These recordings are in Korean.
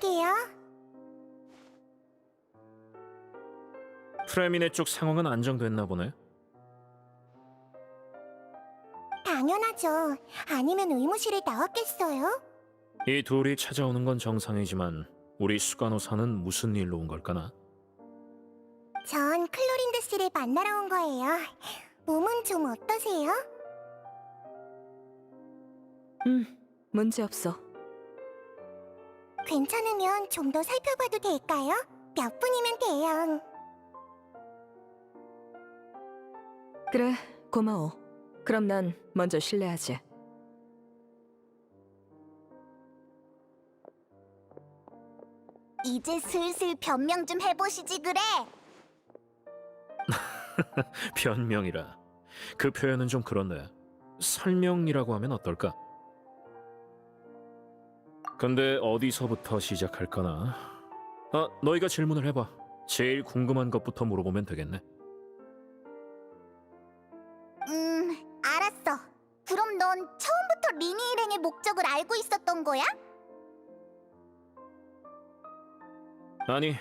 다녀올게요. 프레미네 쪽 상황은 안정됐나 보네. 당연하죠. 아니면 의무실에 나왔겠어요? 이 둘이 찾아오는 건 정상이지만 우리 수간호사는 무슨 일로 온 걸까나? 전 클로린드 씨를 만나러 온 거예요. 몸은 좀 어떠세요? 문제 없어. 괜찮으면 좀 더 살펴봐도 될까요? 몇 분이면 돼요. 그래, 고마워. 그럼 난 먼저 실례하지. 이제 슬슬 변명 좀 해보시지 그래. 변명이라. 그 표현은 좀 그런데 설명이라고 하면 어떨까? 근데 어디서부터 시작할까나? 너희가 질문을 해봐. 제일 궁금한 것부터 물어보면 되겠네. 알았어. 그럼 넌 처음부터 리니 일행의 목적을 알고 있었던 거야? 아니,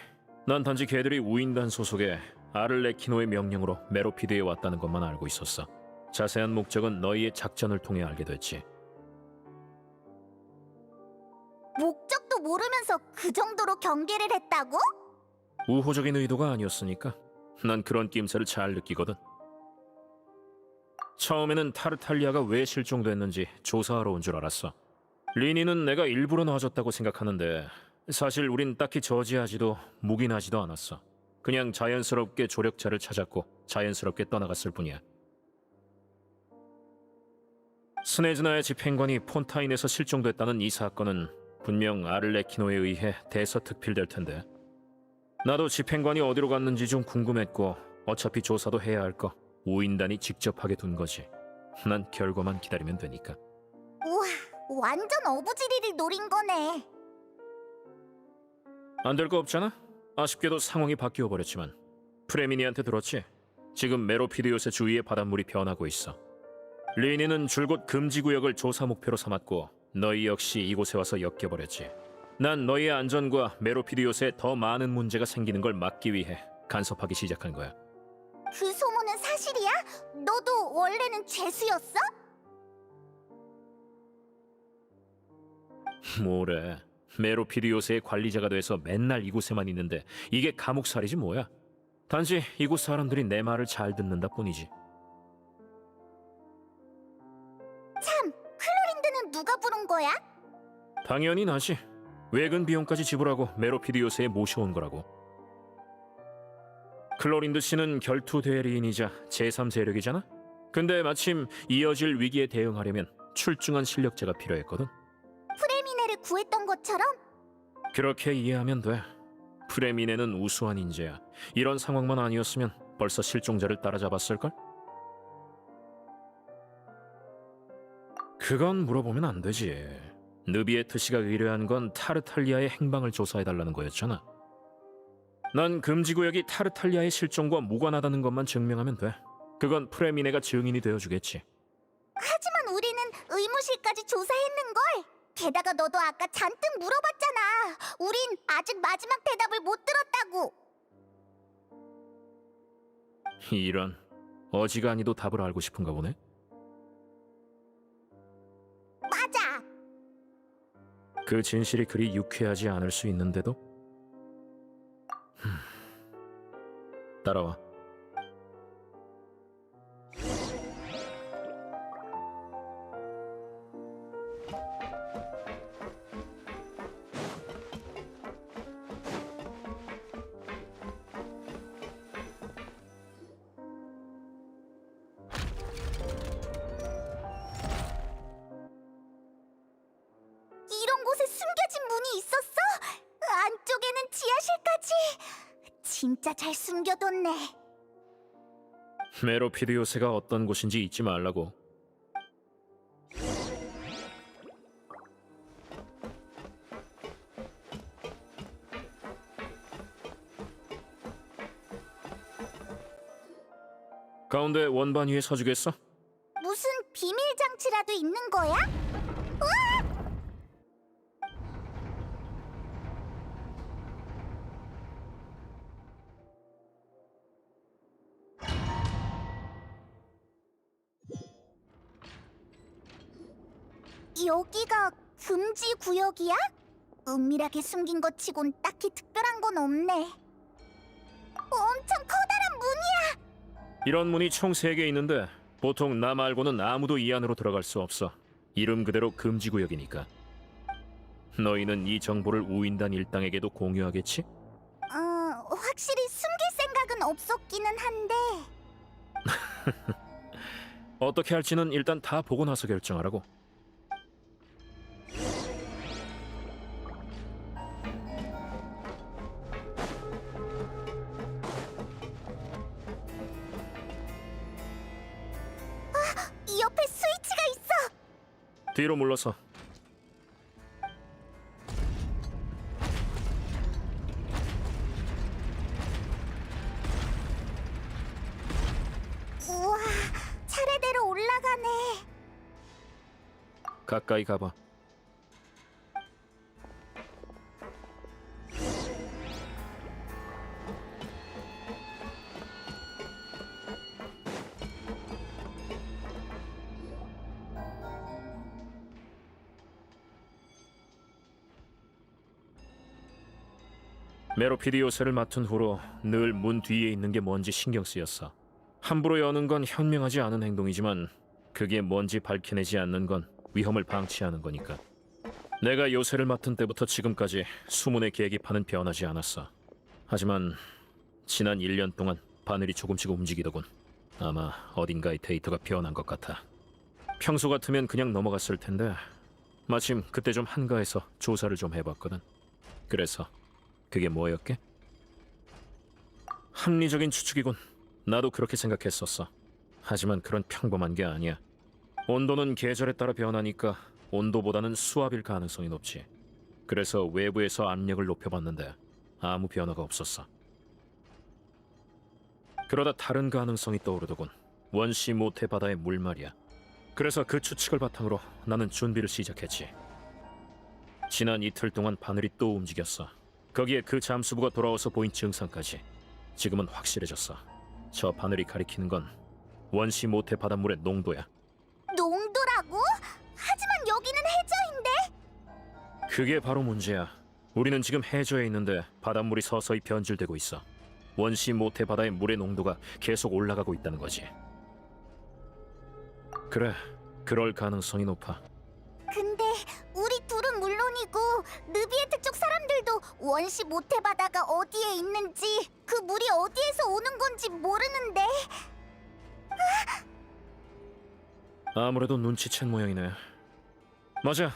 난 단지 걔들이 우인단 소속의 아를레키노의 명령으로 메로피드에 왔다는 것만 알고 있었어. 자세한 목적은 너희의 작전을 통해 알게 됐지. 목적도 모르면서 그 정도로 경계를 했다고? 우호적인 의도가 아니었으니까 난 그런 낌새를 잘 느끼거든. 처음에는 타르탈리아가 왜 실종됐는지 조사하러 온 줄 알았어. 리니는 내가 일부러 놔줬다고 생각하는데 사실 우린 딱히 저지하지도 묵인하지도 않았어. 그냥 자연스럽게 조력자를 찾았고 자연스럽게 떠나갔을 뿐이야. 스네즈나의 집행관이 폰타인에서 실종됐다는 이 사건은 분명 아를레키노에 의해 대서특필될 텐데 나도 집행관이 어디로 갔는지 좀 궁금했고 어차피 조사도 해야 할 거 우인단이 직접 하게 둔 거지. 난 결과만 기다리면 되니까. 우와, 완전 어부지리를 노린 거네. 안 될 거 없잖아? 아쉽게도 상황이 바뀌어 버렸지만 프레미니한테 들었지? 지금 메로피디오스 주위의 바닷물이 변하고 있어. 리니는 줄곧 금지구역을 조사 목표로 삼았고 너희 역시 이곳에 와서 엮여버렸지. 난 너희의 안전과 메로피디오스에 더 많은 문제가 생기는 걸 막기 위해 간섭하기 시작한 거야. 그 소문은 사실이야? 너도 원래는 죄수였어? 뭐래. 메로피디오스의 관리자가 돼서 맨날 이곳에만 있는데 이게 감옥살이지 뭐야. 단지 이곳 사람들이 내 말을 잘 듣는다 뿐이지. 참, 클로린드는 누가 부른 거야? 당연히 나지. 외근 비용까지 지불하고 메로피디오스에 모셔온 거라고. 클로린드 씨는 결투 대리인이자 제3세력이잖아? 근데 마침 이어질 위기에 대응하려면 출중한 실력자가 필요했거든. 프레미네를 구했던 것처럼? 그렇게 이해하면 돼. 프레미네는 우수한 인재야. 이런 상황만 아니었으면 벌써 실종자를 따라잡았을걸? 그건 물어보면 안 되지. 느비에트 씨가 의뢰한 건 타르탈리아의 행방을 조사해달라는 거였잖아. 난 금지구역이 타르탈리아의 실종과 무관하다는 것만 증명하면 돼. 그건 프레미네가 증인이 되어주겠지. 하지만 우리는 의무실까지 조사했는걸. 게다가 너도 아까 잔뜩 물어봤잖아. 우린 아직 마지막 대답을 못 들었다고. 이런, 어지간히도 답을 알고 싶은가 보네. 맞아. 그 진실이 그리 유쾌하지 않을 수 있는데도? 따라와. 이런 곳에 숨겨진 문이 있었어? 안쪽에는 지하실까지. 진짜 잘 숨겨뒀네. 메로피디오스가 어떤 곳인지 잊지 말라고. 가운데 원반 위에 서주겠어? 무슨 비밀 장치라도 있는 거야? 여기가 금지 구역이야? 은밀하게 숨긴 것 치곤 딱히 특별한 건 없네. 엄청 커다란 문이야. 이런 문이 총 3개 있는데 보통 나 말고는 아무도 이 안으로 들어갈 수 없어. 이름 그대로 금지 구역이니까. 너희는 이 정보를 우인단 일당에게도 공유하겠지? 확실히 숨길 생각은 없었기는 한데. 어떻게 할지는 일단 다 보고 나서 결정하라고. 이 옆에 스위치가 있어. 뒤로 물러서. 우와, 차례대로 올라가네. 가까이 가봐. 메로피드 요새를 맡은 후로 늘 문 뒤에 있는 게 뭔지 신경 쓰였어. 함부로 여는 건 현명하지 않은 행동이지만 그게 뭔지 밝혀내지 않는 건 위험을 방치하는 거니까. 내가 요새를 맡은 때부터 지금까지 수문의 계기판은 변하지 않았어. 하지만 지난 1년 동안 바늘이 조금씩 움직이더군. 아마 어딘가에 데이터가 변한 것 같아. 평소 같으면 그냥 넘어갔을 텐데 마침 그때 좀 한가해서 조사를 좀 해봤거든. 그래서 그게 뭐였게? 합리적인 추측이군. 나도 그렇게 생각했었어. 하지만 그런 평범한 게 아니야. 온도는 계절에 따라 변하니까 온도보다는 수압일 가능성이 높지. 그래서 외부에서 압력을 높여봤는데 아무 변화가 없었어. 그러다 다른 가능성이 떠오르더군. 원시 모태 바다의 물 말이야. 그래서 그 추측을 바탕으로 나는 준비를 시작했지. 지난 이틀 동안 바늘이 또 움직였어. 거기에 그 잠수부가 돌아와서 보인 증상까지. 지금은 확실해졌어. 저 바늘이 가리키는 건 원시 모태 바닷물의 농도야. 농도라고? 하지만 여기는 해저인데? 그게 바로 문제야. 우리는 지금 해저에 있는데 바닷물이 서서히 변질되고 있어. 원시 모태 바다의 물의 농도가 계속 올라가고 있다는 거지. 그래, 그럴 가능성이 높아. 근데 우리 둘은 물론이고 느비에트 쪽 사람들도 원시 모태 바다가 어디에 있는지 그 물이 어디에서 오는 건지 모르는데. 아무래도 눈치챈 모양이네. 맞아.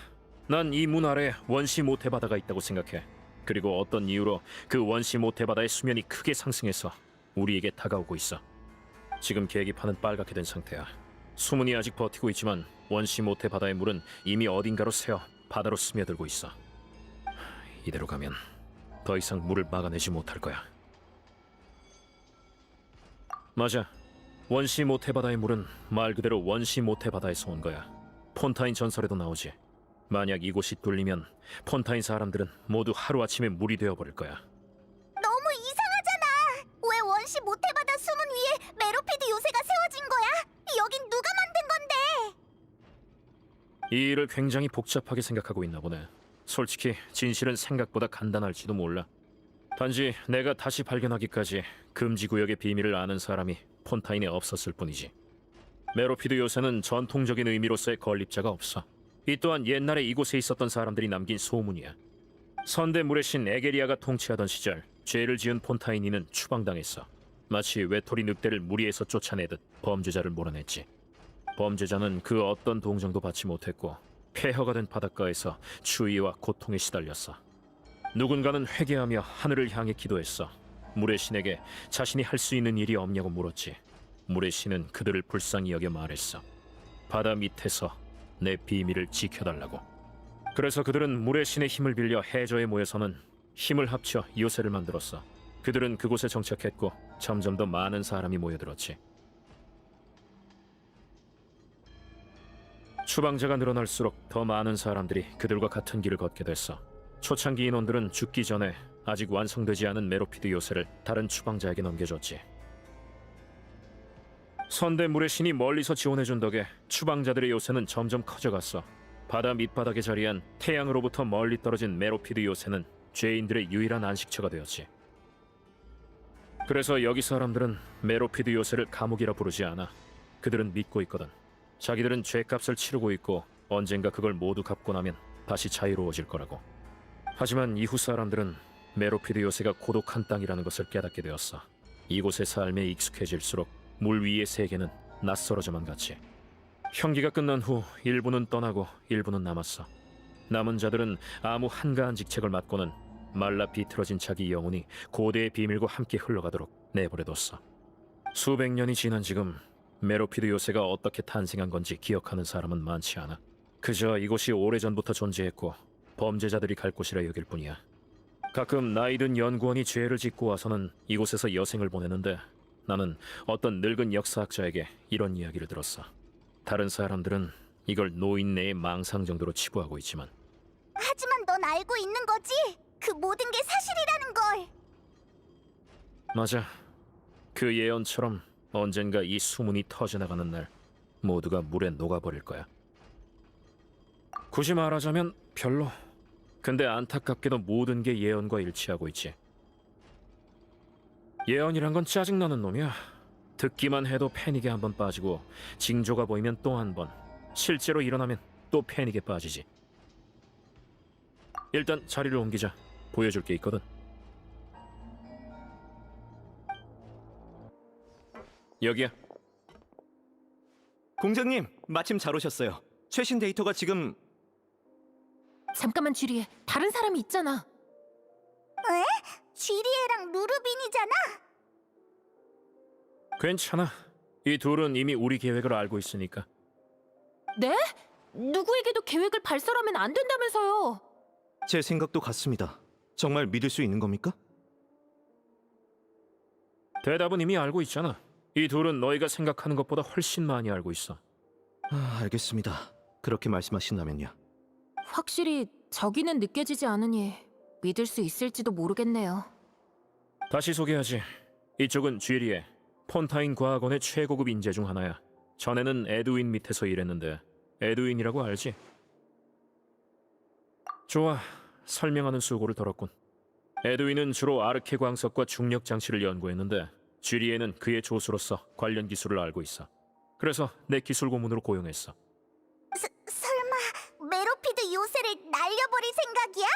난 이 문 아래에 원시 모태 바다가 있다고 생각해. 그리고 어떤 이유로 그 원시 모태 바다의 수면이 크게 상승해서 우리에게 다가오고 있어. 지금 계기판은 빨갛게 된 상태야. 수문이 아직 버티고 있지만 원시 모태 바다의 물은 이미 어딘가로 새어 바다로 스며들고 있어. 이대로 가면 더 이상 물을 막아내지 못할 거야. 맞아. 원시 모태 바다의 물은 말 그대로 원시 모태 바다에서 온 거야. 폰타인 전설에도 나오지. 만약 이곳이 뚫리면 폰타인 사람들은 모두 하루아침에 물이 되어버릴 거야. 너무 이상하잖아. 왜 원시 모태 바다 수문 위에 메로피드 요새가 세워진 거야? 여긴 누가 만든 건데? 이 일을 굉장히 복잡하게 생각하고 있나 보네. 솔직히 진실은 생각보다 간단할지도 몰라. 단지 내가 다시 발견하기까지 금지구역의 비밀을 아는 사람이 폰타인에 없었을 뿐이지. 메로피드 요새는 전통적인 의미로서의 건립자가 없어. 이 또한 옛날에 이곳에 있었던 사람들이 남긴 소문이야. 선대 물의 신 에게리아가 통치하던 시절 죄를 지은 폰타인이는 추방당했어. 마치 외톨이 늑대를 무리해서 쫓아내듯 범죄자를 몰아냈지. 범죄자는 그 어떤 동정도 받지 못했고 폐허가 된 바닷가에서 추위와 고통에 시달렸어. 누군가는 회개하며 하늘을 향해 기도했어. 물의 신에게 자신이 할 수 있는 일이 없냐고 물었지. 물의 신은 그들을 불쌍히 여겨 말했어. 바다 밑에서 내 비밀을 지켜달라고. 그래서 그들은 물의 신의 힘을 빌려 해저에 모여서는 힘을 합쳐 요새를 만들었어. 그들은 그곳에 정착했고 점점 더 많은 사람이 모여들었지. 추방자가 늘어날수록 더 많은 사람들이 그들과 같은 길을 걷게 됐어. 초창기 인원들은 죽기 전에 아직 완성되지 않은 메로피드 요새를 다른 추방자에게 넘겨줬지. 선대 물의 신이 멀리서 지원해준 덕에 추방자들의 요새는 점점 커져갔어. 바다 밑바닥에 자리한 태양으로부터 멀리 떨어진 메로피드 요새는 죄인들의 유일한 안식처가 되었지. 그래서 여기 사람들은 메로피드 요새를 감옥이라 부르지 않아. 그들은 믿고 있거든. 자기들은 죄값을 치르고 있고 언젠가 그걸 모두 갚고 나면 다시 자유로워질 거라고. 하지만 이후 사람들은 메로피드 요새가 고독한 땅이라는 것을 깨닫게 되었어. 이곳의 삶에 익숙해질수록 물 위의 세계는 낯설어져만 갔지. 형기가 끝난 후 일부는 떠나고 일부는 남았어. 남은 자들은 아무 한가한 직책을 맡고는 말라 비틀어진 자기 영혼이 고대의 비밀과 함께 흘러가도록 내버려뒀어. 수백 년이 지난 지금 메로피드 요새가 어떻게 탄생한 건지 기억하는 사람은 많지 않아. 그저 이곳이 오래전부터 존재했고 범죄자들이 갈 곳이라 여길 뿐이야. 가끔 나이든 연구원이 죄를 짓고 와서는 이곳에서 여생을 보내는데 나는 어떤 늙은 역사학자에게 이런 이야기를 들었어. 다른 사람들은 이걸 노인네의 망상 정도로 치부하고 있지만 하지만 넌 알고 있는 거지? 그 모든 게 사실이라는 걸. 맞아. 그 예언처럼 언젠가 이 수문이 터져나가는 날 모두가 물에 녹아버릴 거야. 굳이 말하자면 별로. 근데 안타깝게도 모든 게 예언과 일치하고 있지. 예언이란 건 짜증나는 놈이야. 듣기만 해도 패닉에 한 번 빠지고 징조가 보이면 또 한 번, 실제로 일어나면 또 패닉에 빠지지. 일단 자리를 옮기자. 보여줄 게 있거든. 여기야. 공장님, 마침 잘 오셨어요. 최신 데이터가 지금... 잠깐만 주리에 다른 사람이 있잖아. 에? 쥐리에랑 루르빈이잖아. 괜찮아. 이 둘은 이미 우리 계획을 알고 있으니까. 네? 누구에게도 계획을 발설하면 안 된다면서요. 제 생각도 같습니다. 정말 믿을 수 있는 겁니까? 대답은 이미 알고 있잖아. 이 둘은 너희가 생각하는 것보다 훨씬 많이 알고 있어. 알겠습니다. 그렇게 말씀하신다면요. 확실히 저기는 느껴지지 않으니 믿을 수 있을지도 모르겠네요. 다시 소개하지. 이쪽은 쥐리에, 폰타인 과학원의 최고급 인재 중 하나야. 전에는 에드윈 밑에서 일했는데 에드윈이라고 알지? 좋아, 설명하는 수고를 덜었군. 에드윈은 주로 아르케 광석과 중력 장치를 연구했는데 쥐리에는 그의 조수로서 관련 기술을 알고 있어. 그래서 내 기술 고문으로 고용했어. 설마 메로피드 요새를 날려버릴 생각이야?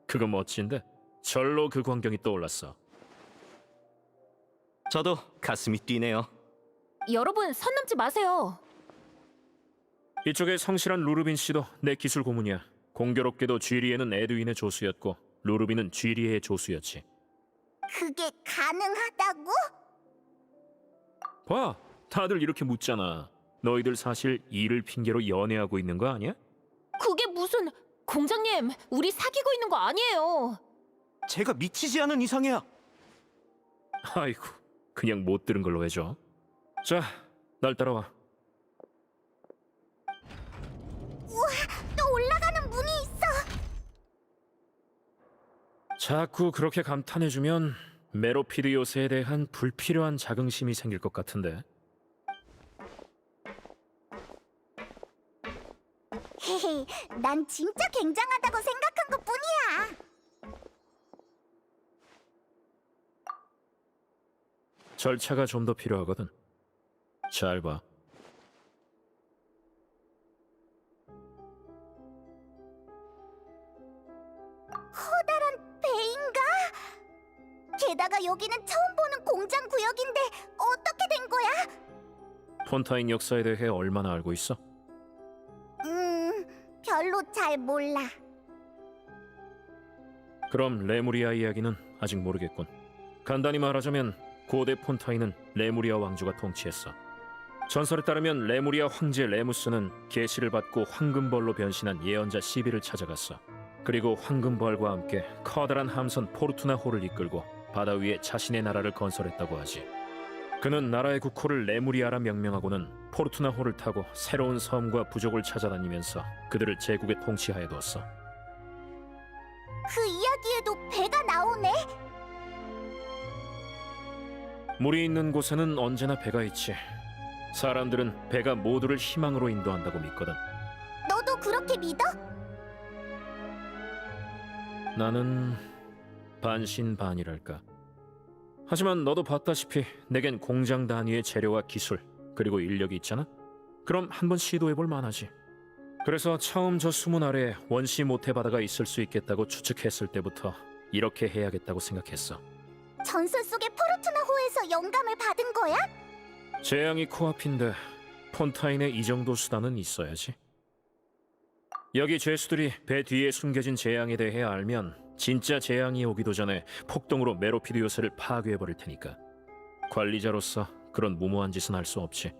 그거 멋진데? 절로 그 광경이 떠올랐어. 저도 가슴이 뛰네요. 여러분 선 넘지 마세요. 이쪽에 성실한 루르빈 씨도 내 기술 고문이야. 공교롭게도 쥐리에는 에드윈의 조수였고 루르빈은 쥐리에의 조수였지. 그게 가능하다고? 봐, 다들 이렇게 묻잖아. 너희들 사실 일을 핑계로 연애하고 있는 거 아니야? 그게 무슨... 공장님, 우리 사귀고 있는 거 아니에요. 제가 미치지 않은 이상이야. 아이고, 그냥 못 들은 걸로 해줘. 자, 날 따라와. 또 올라가는 문이 있어. 자꾸 그렇게 감탄해주면 메로피드 요새에 대한 불필요한 자긍심이 생길 것 같은데. 헤헤, 난 진짜 굉장하다고 생각한 것뿐이야. 절차가 좀 더 필요하거든. 잘 봐. 커다란 배인가? 게다가 여기는 처음 보는 공장 구역인데 어떻게 된 거야? 폰타인 역사에 대해 얼마나 알고 있어? 별로 잘 몰라. 그럼 레무리아 이야기는 아직 모르겠군. 간단히 말하자면 고대 폰타인은 레무리아 왕조가 통치했어. 전설에 따르면 레무리아 황제 레무스는 계시를 받고 황금벌로 변신한 예언자 시비를 찾아갔어. 그리고 황금벌과 함께 커다란 함선 포르투나호를 이끌고 바다 위에 자신의 나라를 건설했다고 하지. 그는 나라의 국호를 레무리아라 명명하고는 포르투나호를 타고 새로운 섬과 부족을 찾아다니면서 그들을 제국에 통치하여 두었어. 그 이야기에도 배가 나오네? 물이 있는 곳에는 언제나 배가 있지. 사람들은 배가 모두를 희망으로 인도한다고 믿거든. 그렇게 믿어? 나는 반신반의랄까. 하지만 너도 봤다시피 내겐 공장 단위의 재료와 기술 그리고 인력이 있잖아. 그럼 한번 시도해볼 만하지. 그래서 처음 저 수문 아래에 원시 모태 바다가 있을 수 있겠다고 추측했을 때부터 이렇게 해야겠다고 생각했어. 전설 속의 포르투나호에서 영감을 받은 거야? 재앙이 코앞인데 폰타인에 이 정도 수단은 있어야지. 여기 죄수들이 배 뒤에 숨겨진 재앙에 대해 알면 진짜 재앙이 오기도 전에 폭동으로 메로피드 요새를 파괴해버릴 테니까 관리자로서 그런 무모한 짓은 할 수 없지.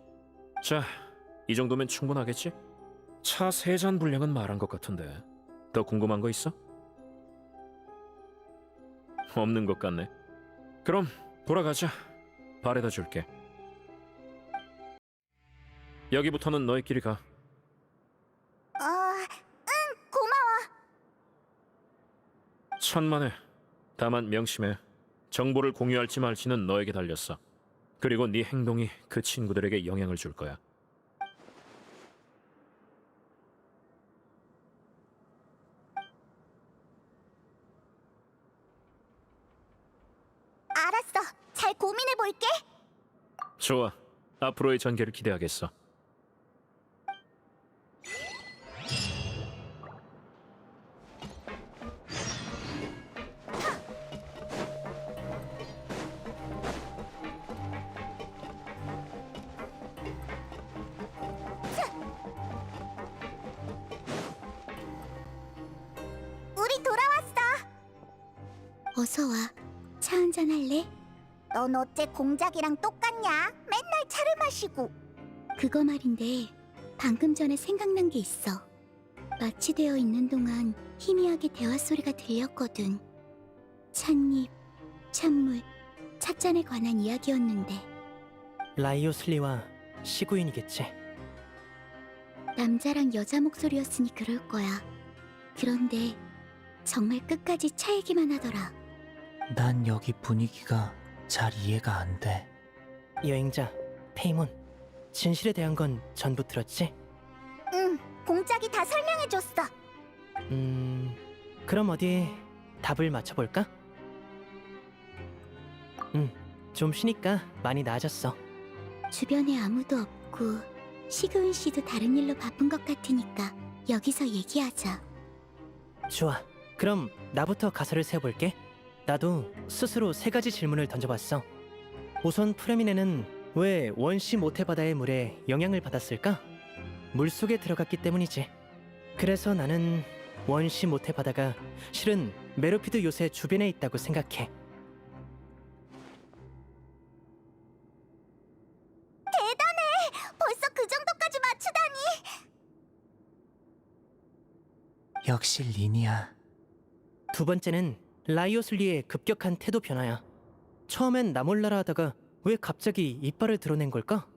자, 이 정도면 충분하겠지? 차 3잔 분량은 말한 것 같은데 더 궁금한 거 있어? 없는 것 같네. 그럼 돌아가자. 바래다 줄게. 여기부터는 너희끼리 가. 고마워. 천만에. 다만 명심해. 정보를 공유할지 말지는 너에게 달렸어. 그리고 네 행동이 그 친구들에게 영향을 줄 거야. 알았어. 잘 고민해 볼게. 좋아. 앞으로의 전개를 기대하겠어. 우리 돌아왔어. 어서 와. 차 한잔 할래? 넌 어째 공작이랑 똑같냐? 맨날 차를 마시고. 그거 말인데 방금 전에 생각난 게 있어. 마취되어 있는 동안 희미하게 대화 소리가 들렸거든. 찻잎, 찬물, 찻잔에 관한 이야기였는데 라이오슬리와 시구인이겠지. 남자랑 여자 목소리였으니 그럴 거야. 그런데 정말 끝까지 차 얘기만 하더라. 난 여기 분위기가 잘 이해가 안 돼. 여행자 페이몬, 진실에 대한 건 전부 들었지? 응, 공작이 다 설명해줬어. 그럼 어디 답을 맞춰볼까? 좀 쉬니까 많이 나아졌어. 주변에 아무도 없고 시그윈 씨도 다른 일로 바쁜 것 같으니까 여기서 얘기하자. 좋아. 그럼 나부터 가설을 세워볼게. 나도 스스로 3가지 질문을 던져봤어. 우선 프레미네는 왜 원시 모태바다의 물에 영향을 받았을까? 물속에 들어갔기 때문이지. 그래서 나는 원시 모태바다가 실은 메로피드 요새 주변에 있다고 생각해. 벌써 그 정도까지 맞추다니. 역시 리니아. 2번째는 라이오슬리의 급격한 태도 변화야. 처음엔 나 몰라라 하다가 왜 갑자기 이빨을 드러낸 걸까?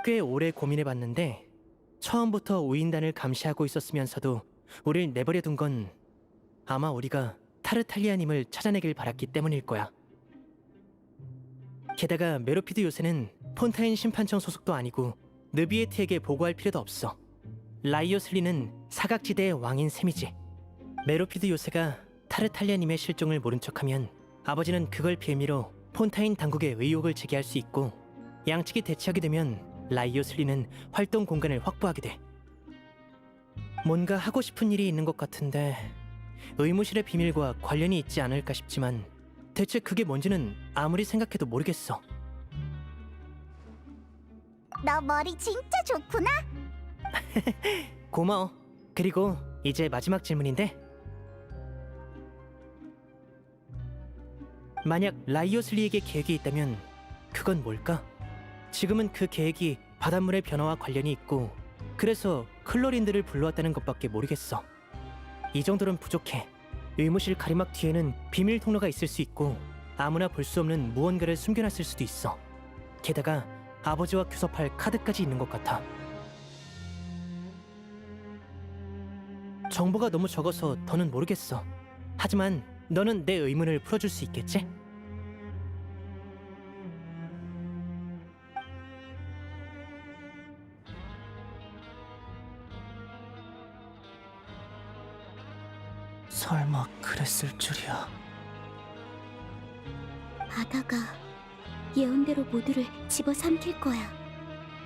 꽤 오래 고민해봤는데 처음부터 우인단을 감시하고 있었으면서도 우릴 내버려둔 건 아마 우리가 타르탈리아님을 찾아내길 바랐기 때문일 거야. 게다가 메로피드 요새는 폰타인 심판청 소속도 아니고 느비에트에게 보고할 필요도 없어. 라이오슬리는 사각지대의 왕인 셈이지. 메로피드 요새가 타르탈리아님의 실종을 모른 척하면 아버지는 그걸 빌미로 폰타인 당국에 의혹을 제기할 수 있고, 양측이 대치하게 되면 라이오슬리는 활동 공간을 확보하게 돼. 뭔가 하고 싶은 일이 있는 것 같은데 의무실의 비밀과 관련이 있지 않을까 싶지만 대체 그게 뭔지는 아무리 생각해도 모르겠어. 너 머리 진짜 좋구나. 고마워. 그리고 이제 마지막 질문인데, 만약 라이오슬리에게 계획이 있다면 그건 뭘까? 지금은 그 계획이 바닷물의 변화와 관련이 있고 그래서 클로린들을 불러왔다는 것밖에 모르겠어. 이 정도는 부족해. 의무실 가리막 뒤에는 비밀 통로가 있을 수 있고 아무나 볼 수 없는 무언가를 숨겨놨을 수도 있어. 게다가 아버지와 교섭할 카드까지 있는 것 같아. 정보가 너무 적어서 더는 모르겠어. 하지만 너는 내 의문을 풀어줄 수 있겠지? 설마 그랬을 줄이야. 바다가 예언대로 모두를 집어삼킬 거야.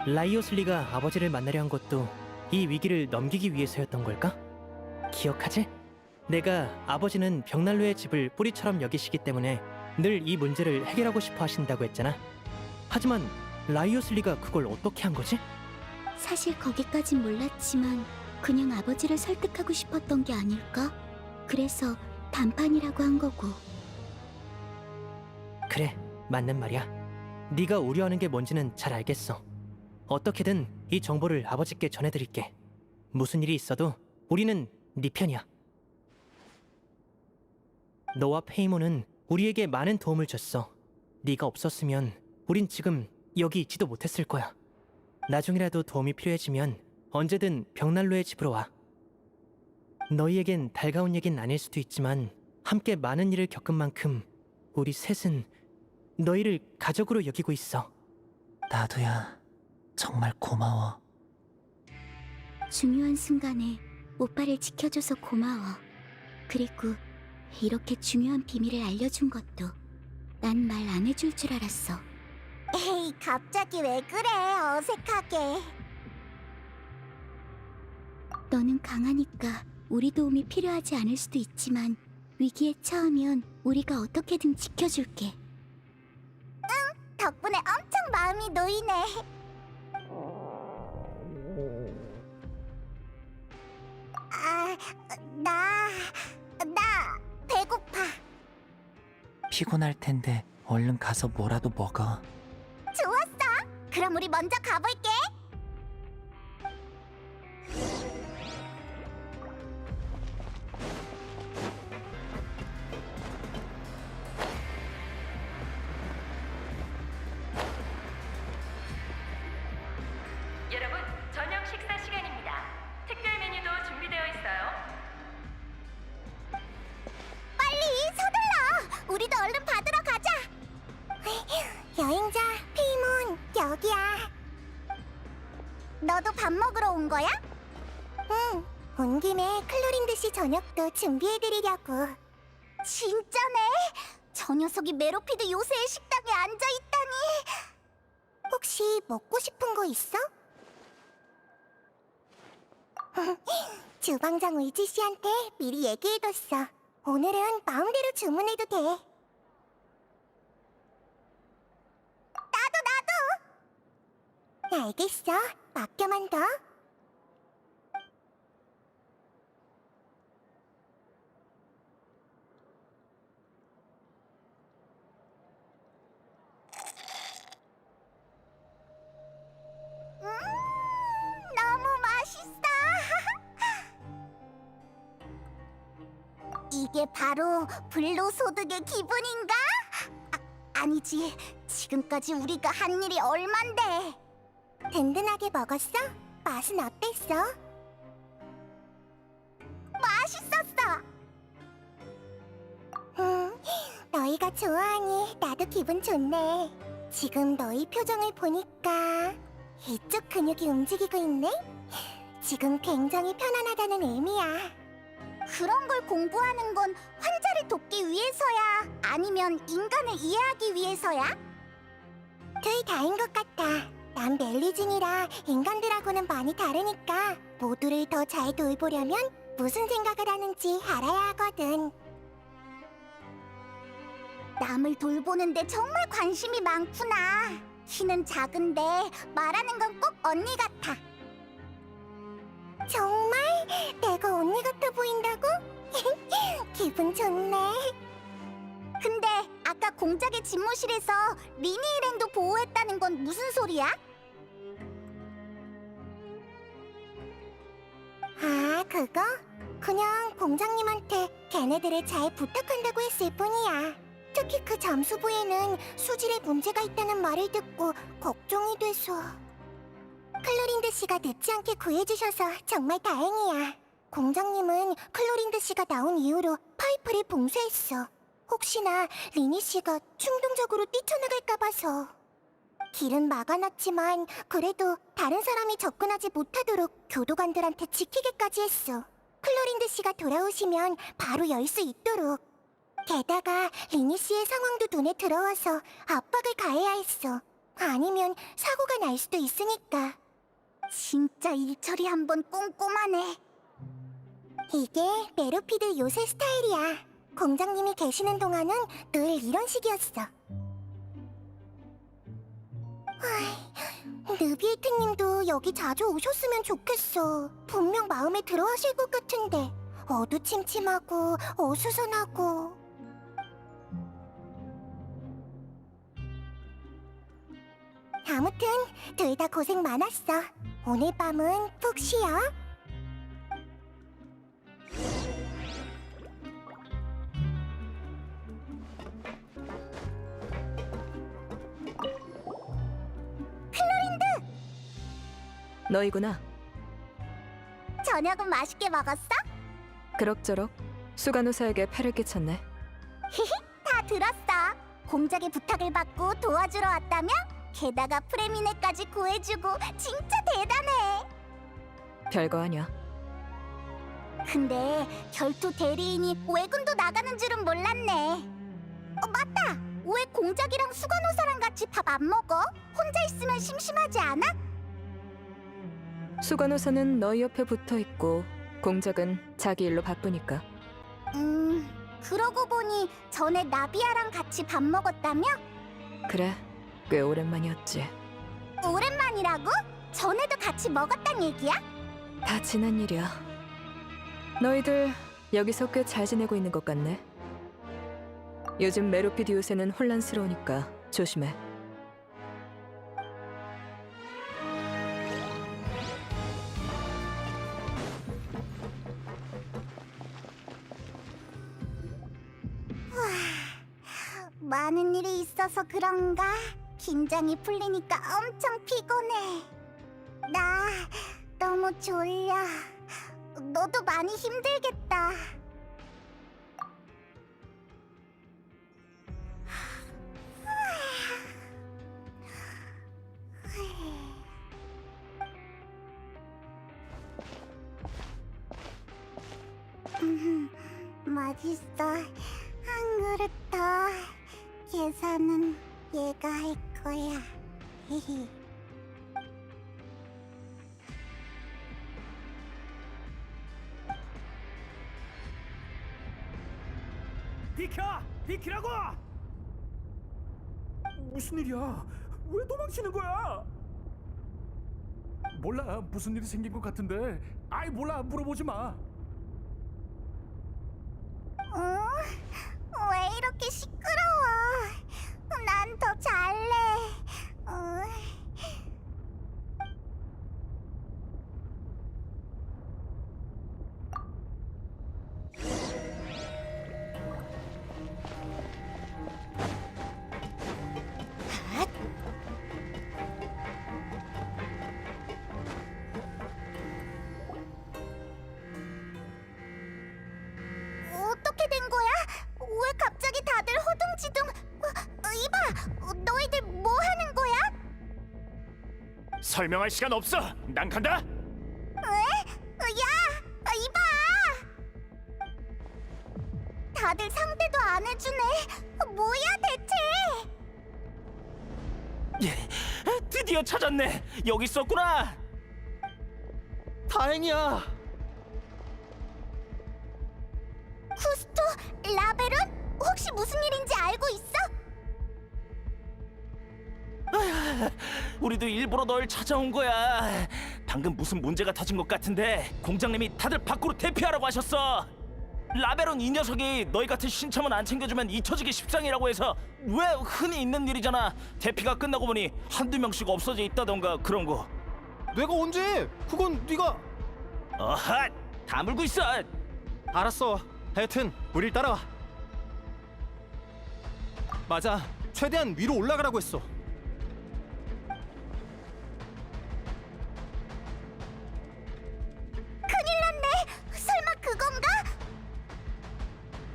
라이오슬리가 아버지를 만나려 한 것도 이 위기를 넘기기 위해서였던 걸까? 기억하지? 내가 아버지는 벽난로의 집을 뿌리처럼 여기시기 때문에 늘 이 문제를 해결하고 싶어 하신다고 했잖아. 하지만 라이오슬리가 그걸 어떻게 한 거지? 사실 거기까진 몰랐지만 그냥 아버지를 설득하고 싶었던 게 아닐까? 그래서 단판이라고 한 거고. 그래, 맞는 말이야. 네가 우려하는 게 뭔지는 잘 알겠어. 어떻게든 이 정보를 아버지께 전해드릴게. 무슨 일이 있어도 우리는 네 편이야. 너와 페이몬은 우리에게 많은 도움을 줬어. 네가 없었으면 우린 지금 여기 있지도 못했을 거야. 나중이라도 도움이 필요해지면 언제든 벽난로의 집으로 와. 너희에겐 달가운 얘긴 아닐 수도 있지만 함께 많은 일을 겪은 만큼 우리 셋은 너희를 가족으로 여기고 있어. 나도야. 정말 고마워. 중요한 순간에 오빠를 지켜줘서 고마워. 그리고 이렇게 중요한 비밀을 알려준 것도 난 말 안 해줄 줄 알았어. 에이, 갑자기 왜 그래? 어색하게. 너는 강하니까 우리 도움이 필요하지 않을 수도 있지만 위기에 처하면 우리가 어떻게든 지켜줄게. 응, 덕분에 엄청 마음이 놓이네. 나 배고파. 피곤할 텐데 얼른 가서 뭐라도 먹어. 좋았어. 그럼 우리 먼저 가볼게. 여러분, 저녁 식사 시간입니다. 특별 메뉴도 준비되어 있어요. 빨리 서둘러. 우리도 얼른 받으러 가자. 여행자 페이몬, 여기야. 너도 밥 먹으러 온 거야? 응. 온 김에 클로린드 씨 저녁도 준비해드리려고. 진짜네. 저 녀석이 메로피드 요새의 식당에 앉아있다니. 혹시 먹고 싶은 거 있어? 주방장 울지 씨한테 미리 얘기해뒀어. 오늘은 마음대로 주문해도 돼. 나도! 알겠어. 맡겨만 둬. 너무 맛있어. 이게 바로 불로소득의 기분인가? 아니지. 지금까지 우리가 한 일이 얼만데. 든든하게 먹었어? 맛은 어땠어? 맛있었어. 너희가 좋아하니 나도 기분 좋네. 지금 너희 표정을 보니까 이쪽 근육이 움직이고 있네? 지금 굉장히 편안하다는 의미야. 그런 걸 공부하는 건 환자를 돕기 위해서야? 아니면 인간을 이해하기 위해서야? 둘 다인 것 같아. 난 멜리진이라 인간들하고는 많이 다르니까 모두를 더 잘 돌보려면 무슨 생각을 하는지 알아야 하거든. 남을 돌보는데 정말 관심이 많구나. 키는 작은데 말하는 건 꼭 언니 같아. 정말? 내가 언니 같아 보인다고? 기분 좋네. 근데 아까 공작의 집무실에서 리니 일행도 보호했다는 건 무슨 소리야? 아, 그거? 그냥 공장님한테 걔네들을 잘 부탁한다고 했을 뿐이야. 특히 그 잠수부에는 수질에 문제가 있다는 말을 듣고 걱정이 돼서. 클로린드 씨가 늦지 않게 구해주셔서 정말 다행이야. 공장님은 클로린드 씨가 나온 이후로 파이프를 봉쇄했어. 혹시나 리니 씨가 충동적으로 뛰쳐나갈까 봐서. 길은 막아놨지만 그래도 다른 사람이 접근하지 못하도록 교도관들한테 지키게까지 했어. 클로린드 씨가 돌아오시면 바로 열 수 있도록. 게다가 리니 씨의 상황도 눈에 들어와서 압박을 가해야 했어. 아니면 사고가 날 수도 있으니까. 진짜 일처리 한번 꼼꼼하네. 이게 메로피드 요새 스타일이야. 공장님이 계시는 동안은 늘 이런 식이었어. 느비에트님도 여기 자주 오셨으면 좋겠어. 분명 마음에 들어하실 것 같은데 어두침침하고 어수선하고. 아무튼 둘 다 고생 많았어. 오늘 밤은 푹 쉬어. 너희구나. 저녁은 맛있게 먹었어? 그럭저럭 수간호사에게 패를 끼쳤네. 다 들었어. 공작의 부탁을 받고 도와주러 왔다며? 게다가 프레미네까지 구해주고 진짜 대단해. 별거 아니야. 근데 결투 대리인이 외군도 나가는 줄은 몰랐네. 맞다. 왜 공작이랑 수간호사랑 같이 밥 안 먹어? 혼자 있으면 심심하지 않아? 수간호사는 너희 옆에 붙어 있고 공작은 자기 일로 바쁘니까. 그러고 보니 전에 나비아랑 같이 밥 먹었다며? 그래, 꽤 오랜만이었지. 오랜만이라고? 전에도 같이 먹었단 얘기야? 다 지난 일이야. 너희들 여기서 꽤 잘 지내고 있는 것 같네. 요즘 메로피드 요새는 혼란스러우니까 조심해. 많은 일이 있어서 그런가? 긴장이 풀리니까 엄청 피곤해. 나 너무 졸려. 너도 많이 힘들겠다. 맛있어. 한 그릇 더. 계산은 얘가 할 거야. 비켜! 비키라고! 무슨 일이야? 왜 도망치는 거야? 몰라, 무슨 일이 생긴 것 같은데. 아이 몰라, 물어보지 마. 왜 이렇게 시끄러워? 난 더 잘래. 어떻게 된 거야? 왜 갑자기 다들 허둥지둥? 이봐, 너희들 뭐 하는 거야? 설명할 시간 없어. 난 간다. 왜? 야, 이봐! 다들 상대도 안 해주네. 뭐야 대체? 드디어 찾았네. 여기 있었구나. 다행이야. 쿠스토, 라벨은? 혹시 무슨 일인지 알고 있어? 우리도 일부러 널 찾아온 거야. 방금 무슨 문제가 터진 것 같은데 공장님이 다들 밖으로 대피하라고 하셨어. 라벨은 이 녀석이 너희 같은 신참은 안 챙겨주면 잊혀지기 십상이라고 해서 왜 흔히 있는 일이잖아. 대피가 끝나고 보니 한두 명씩 없어져 있다던가 그런 거. 내가 언제? 그건 네가. 어헛! 다물고 있어. 알았어. 하여튼 우릴 따라와. 맞아. 최대한 위로 올라가라고 했어. 큰일 났네. 설마 그건가?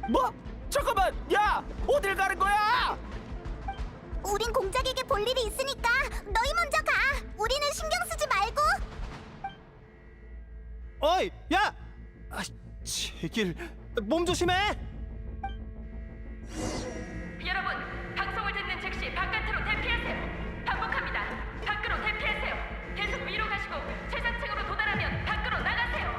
뭐? 잠깐만! 야! 어딜 가는 거야? 우린 공작에게 볼 일이 있으니까 너희 먼저 가. 우리는 신경 쓰지 말고. 어이, 야! 길, 몸 조심해! 여러분, 방송을 듣는 즉시 바깥으로 대피하세요. 반복합니다. 밖으로 대피하세요. 계속 위로 가시고 최상층으로 도달하면 밖으로 나가세요.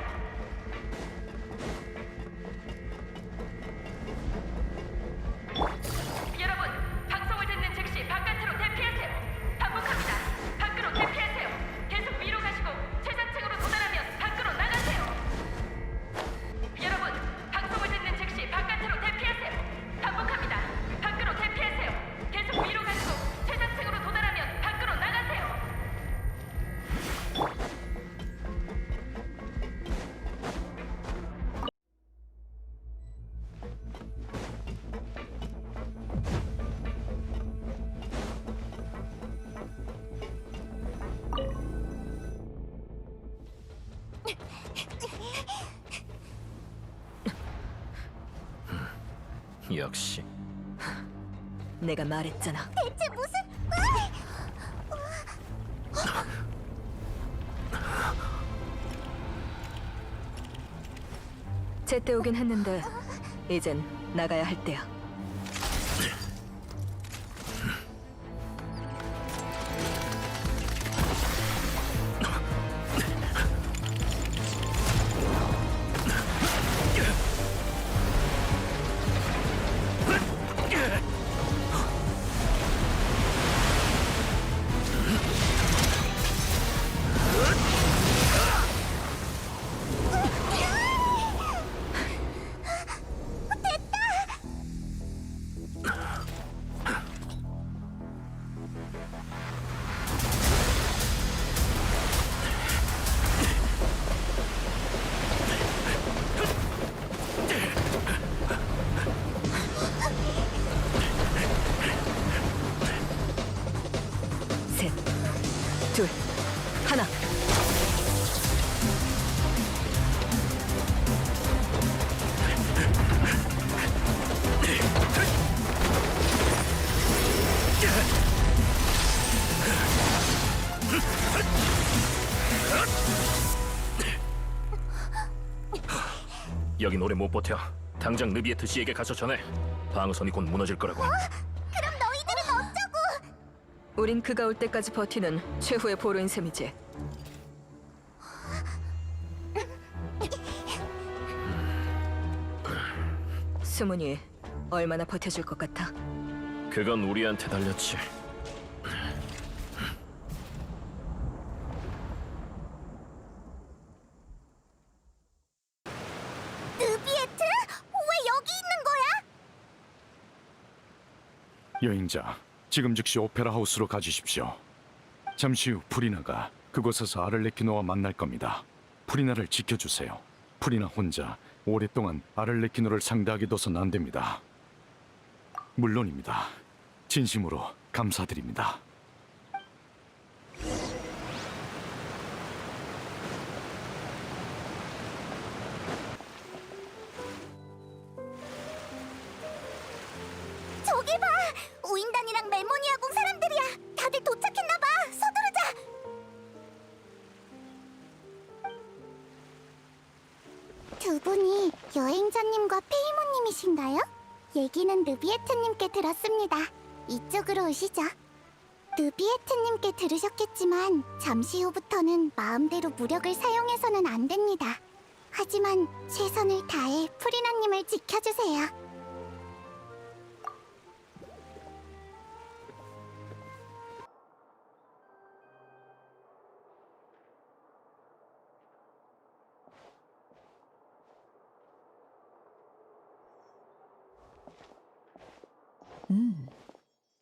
여러분, 방송을 듣는 즉시 바깥으로 대피하세요. 반복합니다. 밖으로 대피하세요. 계속 위로 가시고 최상층으로 도달하면 밖으로 나가세요. 여러분, 방송을 듣는 즉시 바깥으로 대피하세요. 반복합니다. 밖으로 대피하세요. 계속 위로 가시고 최상층으로 도달하면 밖으로 나가세요. 역시 내가 말했잖아. 대체 무슨... 제때 오긴 했는데 이젠 나가야 할 때야. 셋, 둘, 하나. 여긴 오래 못 버텨. 당장 느비에트 씨에게 가서 전해. 방어선이 곧 무너질 거라고. 그럼 너희들은 어쩌고? 우린 그가 올 때까지 버티는 최후의 보루인 셈이지. 수문이 얼마나 버텨줄 것 같아? 그건 우리한테 달렸지. 느비에트? 왜 여기 있는 거야? 여행자, 지금 즉시 오페라 하우스로 가주십시오. 잠시 후 프리나가 그곳에서 아를레키노와 만날 겁니다. 프리나를 지켜주세요. 프리나 혼자 오랫동안 아를레키노를 상대하게 둬선 안 됩니다. 물론입니다. 진심으로 감사드립니다. 저기 봐! 우인단이랑 멜모니아궁 사람들이야! 다들 도착했나봐! 서두르자! 두 분이 여행자님과 페이모님이신가요? 얘기는 느비에트님께 들었습니다. 이쪽으로 오시죠. 느비에트님께 들으셨겠지만 잠시 후부터는 마음대로 무력을 사용해서는 안 됩니다. 하지만 최선을 다해 프리나님을 지켜주세요.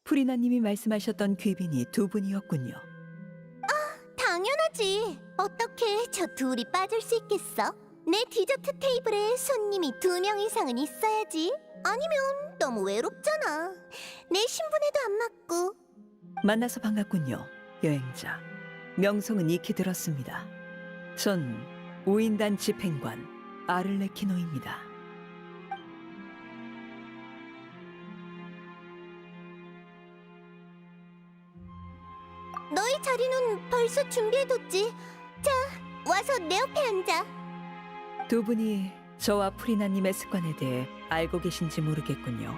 프리나님이 말씀하셨던 귀빈이 두 분이었군요. 당연하지. 어떻게 저 둘이 빠질 수 있겠어? 내 디저트 테이블에 손님이 2명 이상은 있어야지. 아니면 너무 외롭잖아. 내 신분에도 안 맞고. 만나서 반갑군요, 여행자. 명성은 익히 들었습니다. 전 우인단 집행관 아를레키노입니다. 너희 자리는 벌써 준비해뒀지. 자, 와서 내 옆에 앉아. 두 분이 저와 프리나님의 습관에 대해 알고 계신지 모르겠군요.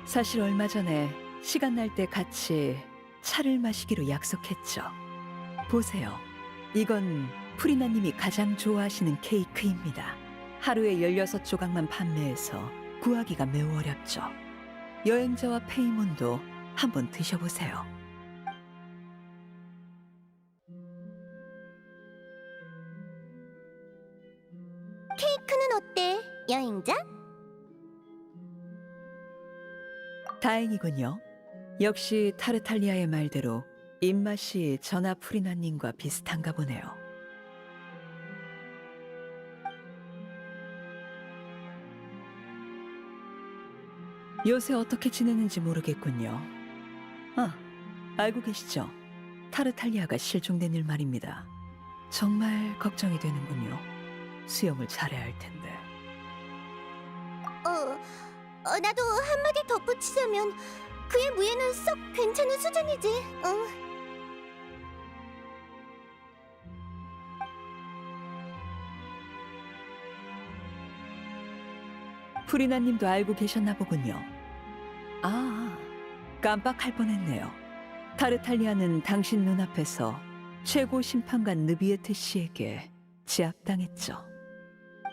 사실 얼마 전에 시간 날 때 같이 차를 마시기로 약속했죠. 보세요. 이건 프리나님이 가장 좋아하시는 케이크입니다. 하루에 16조각만 판매해서 구하기가 매우 어렵죠. 여행자와 페이몬도 한번 드셔보세요. 케이크는 어때, 여행자? 다행이군요. 역시 타르탈리아의 말대로 입맛이 저나 프리나님과 비슷한가 보네요. 요새 어떻게 지내는지 모르겠군요. 아, 알고 계시죠? 타르탈리아가 실종된 일 말입니다. 정말 걱정이 되는군요. 수영을 잘해야 할 텐데. 나도 한마디 덧붙이자면 그의 무예는 썩 괜찮은 수준이지. 프리나님도 알고 계셨나 보군요. 아, 깜빡할 뻔했네요. 타르탈리아는 당신 눈앞에서 최고 심판관 느비에트 씨에게 제압당했죠.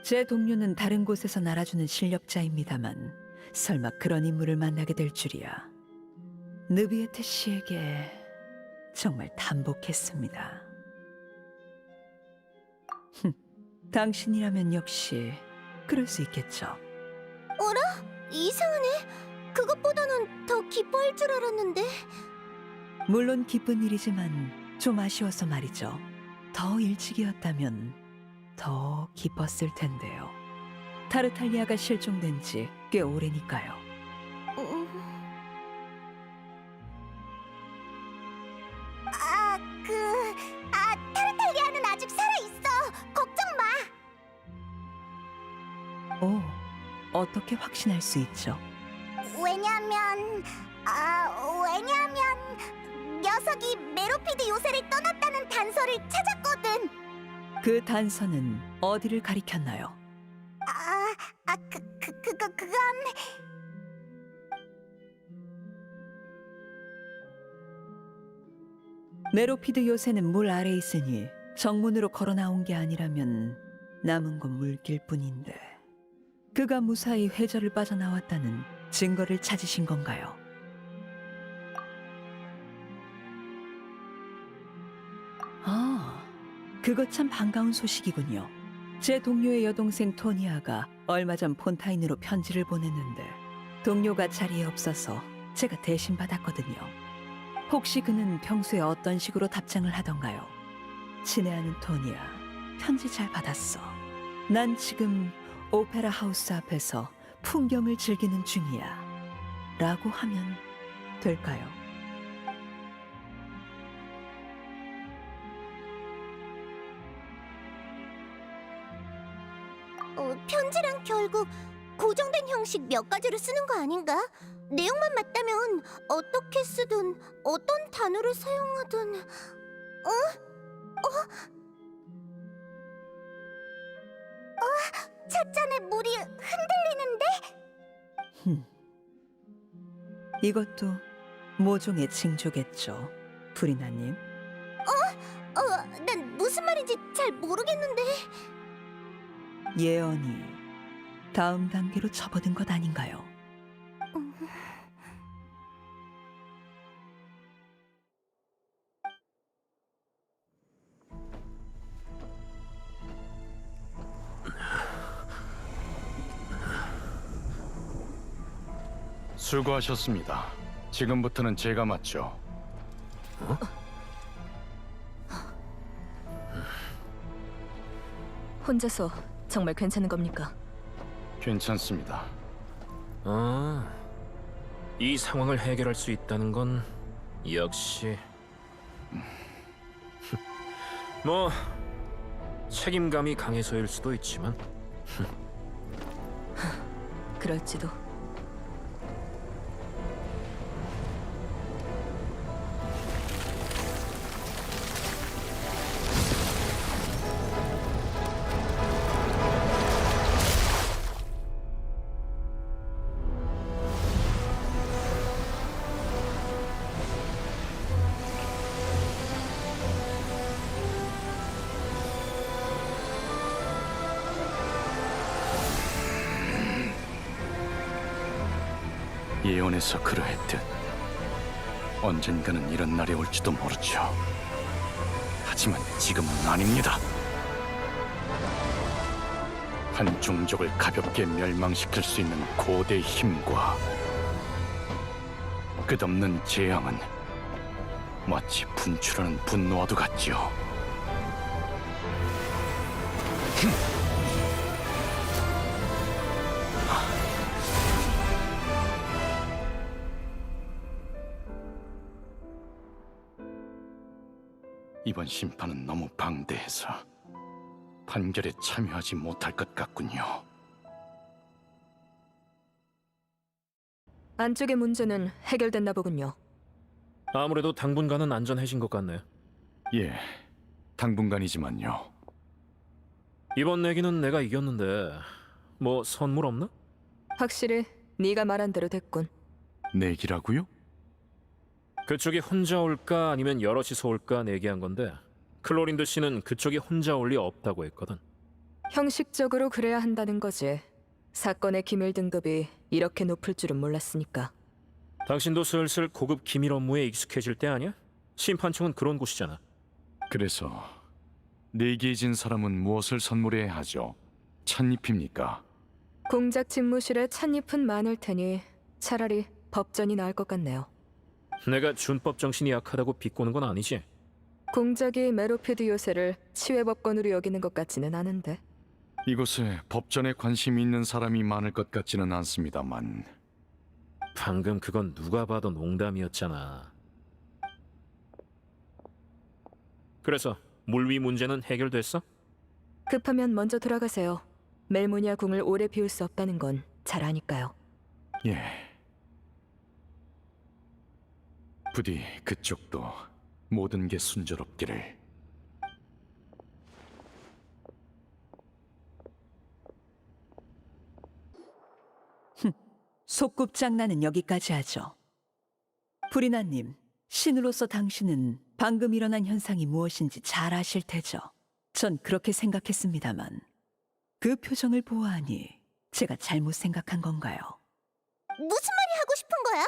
제 동료는 다른 곳에서 날아주는 실력자입니다만 설마 그런 인물을 만나게 될 줄이야. 느비에트 씨에게 정말 단복했습니다. 당신이라면 역시 그럴 수 있겠죠. 어라? 이상하네. 그것보다는 더 기뻐할 줄 알았는데. 물론 기쁜 일이지만 좀 아쉬워서 말이죠. 더 일찍이었다면 더 기뻤을 텐데요. 타르탈리아가 실종된 지 꽤 오래니까요. 타르탈리아는 아직 살아있어. 걱정 마. 오, 어떻게 확신할 수 있죠? 왜냐면 녀석이 메로피드 요새를 떠났다는 단서를 찾았거든. 그 단서는 어디를 가리켰나요? 그건 메로피드 요새는 물 아래에 있으니 정문으로 걸어 나온 게 아니라면 남은 건 물길 뿐인데 그가 무사히 회저를 빠져나왔다는 증거를 찾으신 건가요? 아, 그거 참 반가운 소식이군요. 제 동료의 여동생 토니아가 얼마 전 폰타인으로 편지를 보냈는데 동료가 자리에 없어서 제가 대신 받았거든요. 혹시 그는 평소에 어떤 식으로 답장을 하던가요? 친애하는 토니아, 편지 잘 받았어. 난 지금 오페라 하우스 앞에서 풍경을 즐기는 중이야. 라고 하면 될까요? 편지랑 결국 고정된 형식 몇 가지를 쓰는 거 아닌가? 내용만 맞다면 어떻게 쓰든 어떤 단어를 사용하든 찻잔에 물이 흔들리는데? 이것도 모종의 징조겠죠, 프리나님. 난 무슨 말인지 잘 모르겠는데. 예언이 다음 단계로 접어든 것 아닌가요? 수고하셨습니다. 지금부터는 제가 맡죠. 혼자서 정말 괜찮은 겁니까? 괜찮습니다. 이 상황을 해결할 수 있다는 건 역시 뭐 책임감이 강해서일 수도 있지만 그럴지도. 예언에서 그러했듯 언젠가는 이런 날이 올지도 모르죠. 하지만 지금은 아닙니다. 한 종족을 가볍게 멸망시킬 수 있는 고대 힘과 끝없는 재앙은 마치 분출하는 분노와도 같죠. 이번 심판은 너무 방대해서 판결에 참여하지 못할 것 같군요. 안쪽의 문제는 해결됐나 보군요. 아무래도 당분간은 안전해진 것 같네. 예, 당분간이지만요. 이번 내기는 내가 이겼는데 뭐 선물 없나? 확실히 네가 말한 대로 됐군. 내기라고요? 그쪽이 혼자 올까 아니면 여럿이서 올까 내기한 건데 클로린드 씨는 그쪽이 혼자 올 리 없다고 했거든. 형식적으로 그래야 한다는 거지. 사건의 기밀 등급이 이렇게 높을 줄은 몰랐으니까. 당신도 슬슬 고급 기밀 업무에 익숙해질 때 아니야? 심판청은 그런 곳이잖아. 그래서 내기에 진 사람은 무엇을 선물해야 하죠? 찻잎입니까? 공작 집무실에 찻잎은 많을 테니 차라리 법전이 나을 것 같네요. 내가 준법 정신이 약하다고 비꼬는 건 아니지? 공작이 메로피드 요새를 치외법권으로 여기는 것 같지는 않은데. 이곳에 법전에 관심이 있는 사람이 많을 것 같지는 않습니다만 방금 그건 누가 봐도 농담이었잖아. 그래서 물위 문제는 해결됐어? 급하면 먼저 돌아가세요. 멜모니아 궁을 오래 비울 수 없다는 건 잘 아니까요. 예. 부디 그쪽도 모든 게 순조롭기를. 속꿉장난은 여기까지 하죠. 프리나님, 신으로서 당신은 방금 일어난 현상이 무엇인지 잘 아실 테죠. 전 그렇게 생각했습니다만 그 표정을 보아하니 제가 잘못 생각한 건가요? 무슨 말이 하고 싶은 거야?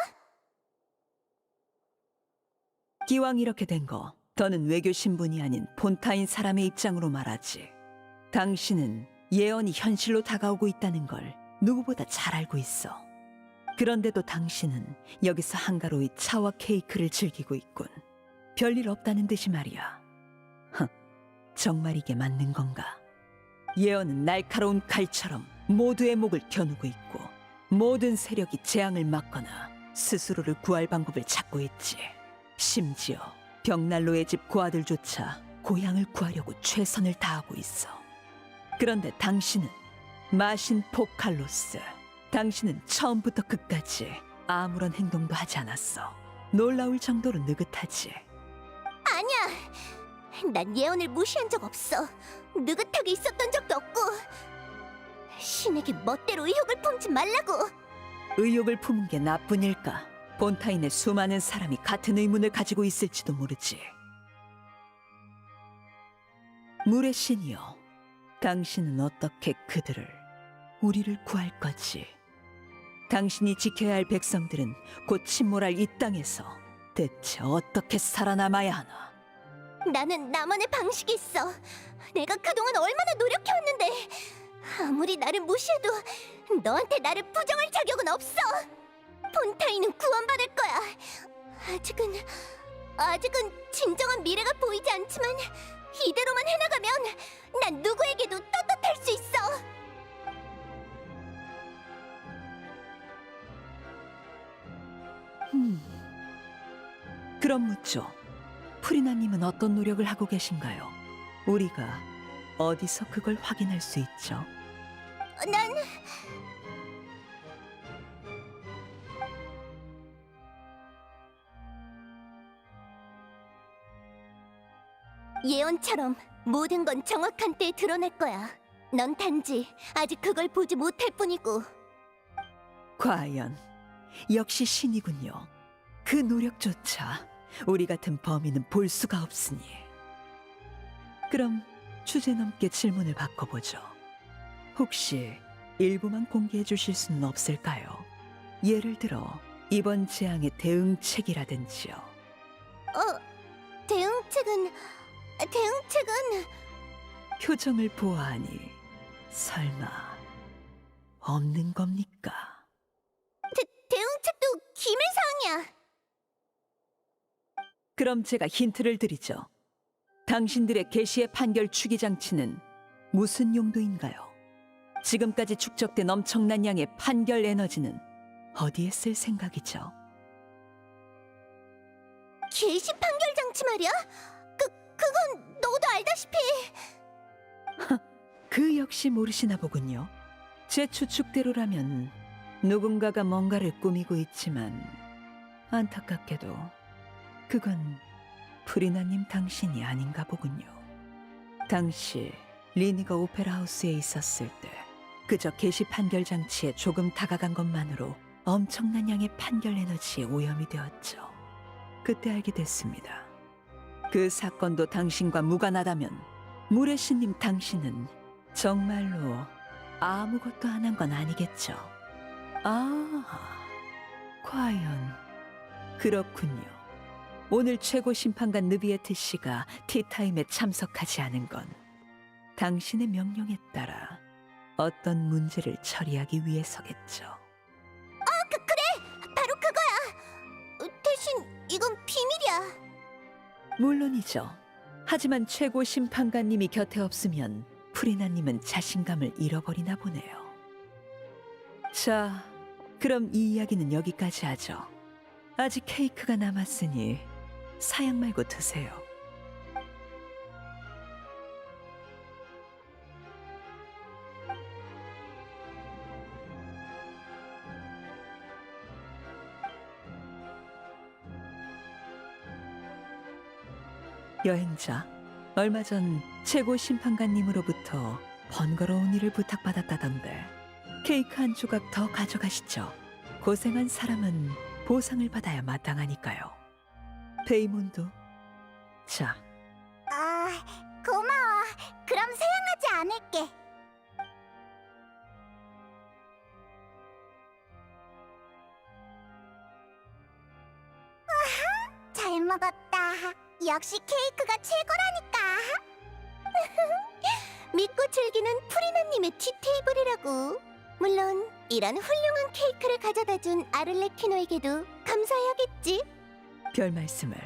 기왕 이렇게 된 거, 더는 외교 신분이 아닌 폰타인 사람의 입장으로 말하지. 당신은 예언이 현실로 다가오고 있다는 걸 누구보다 잘 알고 있어. 그런데도 당신은 여기서 한가로이 차와 케이크를 즐기고 있군. 별일 없다는 듯이 말이야. 정말 이게 맞는 건가? 예언은 날카로운 칼처럼 모두의 목을 겨누고 있고 모든 세력이 재앙을 막거나 스스로를 구할 방법을 찾고 있지. 심지어 벽난로의 집 고아들조차 고향을 구하려고 최선을 다하고 있어. 그런데 당신은 마신 포칼로스. 당신은 처음부터 끝까지 아무런 행동도 하지 않았어. 놀라울 정도로 느긋하지. 아니야. 난 예언을 무시한 적 없어. 느긋하게 있었던 적도 없고. 신에게 멋대로 의혹을 품지 말라고. 의욕을 품은 게 나쁜 일까? 폰타인의 수많은 사람이 같은 의문을 가지고 있을지도 모르지. 물의 신이여, 당신은 어떻게 그들을, 우리를 구할 거지? 당신이 지켜야 할 백성들은 곧 침몰할 이 땅에서 대체 어떻게 살아남아야 하나? 나는 나만의 방식이 있어. 내가 그동안 얼마나 노력해왔는데 아무리 나를 무시해도 너한테 나를 부정할 자격은 없어. 폰타인은 구원받을 거야. 아직은 진정한 미래가 보이지 않지만 이대로만 해나가면 난 누구에게도 떳떳할 수 있어. 그럼 묻죠. 프리나님은 어떤 노력을 하고 계신가요? 우리가 어디서 그걸 확인할 수 있죠? 난 예언처럼 모든 건 정확한 때에 드러날 거야. 넌 단지 아직 그걸 보지 못할 뿐이고. 과연 역시 신이군요. 그 노력조차 우리 같은 범인은 볼 수가 없으니. 그럼 주제넘게 질문을 바꿔보죠. 혹시 일부만 공개해 주실 수는 없을까요? 예를 들어 이번 재앙의 대응책이라든지요. 대응책은 표정을 보아하니 설마 없는 겁니까? 대응책도 기밀사항이야. 그럼 제가 힌트를 드리죠. 당신들의 개시의 판결 추기 장치는 무슨 용도인가요? 지금까지 축적된 엄청난 양의 판결 에너지는 어디에 쓸 생각이죠? 개시 판결 장치 말이야? 그건 너도 알다시피. 그 역시 모르시나 보군요. 제 추측대로라면 누군가가 뭔가를 꾸미고 있지만 안타깝게도 그건 프리나님 당신이 아닌가 보군요. 당시 리니가 오페라 하우스에 있었을 때 그저 개시 판결 장치에 조금 다가간 것만으로 엄청난 양의 판결 에너지에 오염이 되었죠. 그때 알게 됐습니다. 그 사건도 당신과 무관하다면 무레시님 당신은 정말로 아무것도 안 한 건 아니겠죠. 과연 그렇군요. 오늘 최고 심판관 느비에트 씨가 티타임에 참석하지 않은 건 당신의 명령에 따라 어떤 문제를 처리하기 위해서겠죠. 그래! 바로 그거야! 대신 이건 비밀이야. 물론이죠. 하지만 최고 심판관님이 곁에 없으면 프리나님은 자신감을 잃어버리나 보네요. 자, 그럼 이 이야기는 여기까지 하죠. 아직 케이크가 남았으니 사양 말고 드세요. 여행자, 얼마 전 최고 심판관님으로부터 번거로운 일을 부탁받았다던데 케이크 한 조각 더 가져가시죠. 고생한 사람은 보상을 받아야 마땅하니까요. 베이몬도. 자, 고마워. 그럼 사양하지 않을게. 잘 먹었다. 역시 케이크가 최고라니까. 믿고 즐기는 프리나님의 티테이블이라고. 물론 이런 훌륭한 케이크를 가져다준 아를레키노에게도 감사해야겠지. 별 말씀을.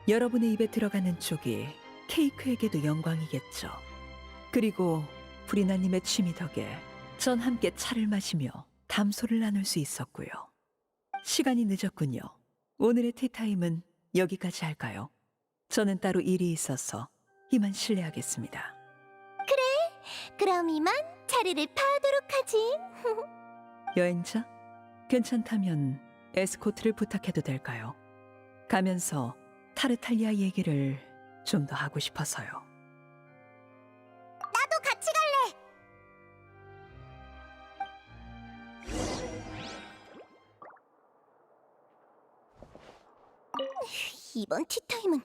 여러분의 입에 들어가는 쪽이 케이크에게도 영광이겠죠. 그리고 프리나님의 취미 덕에 전 함께 차를 마시며 담소를 나눌 수 있었고요. 시간이 늦었군요. 오늘의 티타임은 여기까지 할까요? 저는 따로 일이 있어서 이만 실례하겠습니다. 그럼 이만 자리를 파하도록 하지. 여행자? 괜찮다면 에스코트를 부탁해도 될까요? 가면서 타르탈리아 얘기를 좀 더 하고 싶어서요. 나도 같이 갈래. 이번 티타임은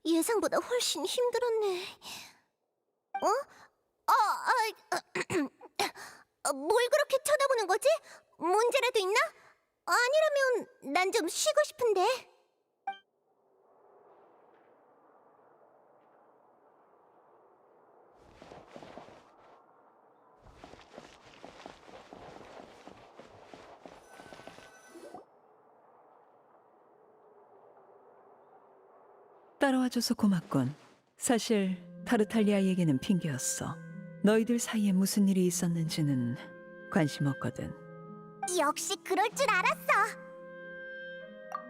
예상보다 훨씬 힘들었네. 뭘 그렇게 쳐다보는 거지? 문제라도 있나? 아니라면 난 좀 쉬고 싶은데. 따라와줘서 고맙군. 사실 타르탈리아 얘기는 핑계였어. 너희들 사이에 무슨 일이 있었는지는 관심 없거든. 역시 그럴 줄 알았어.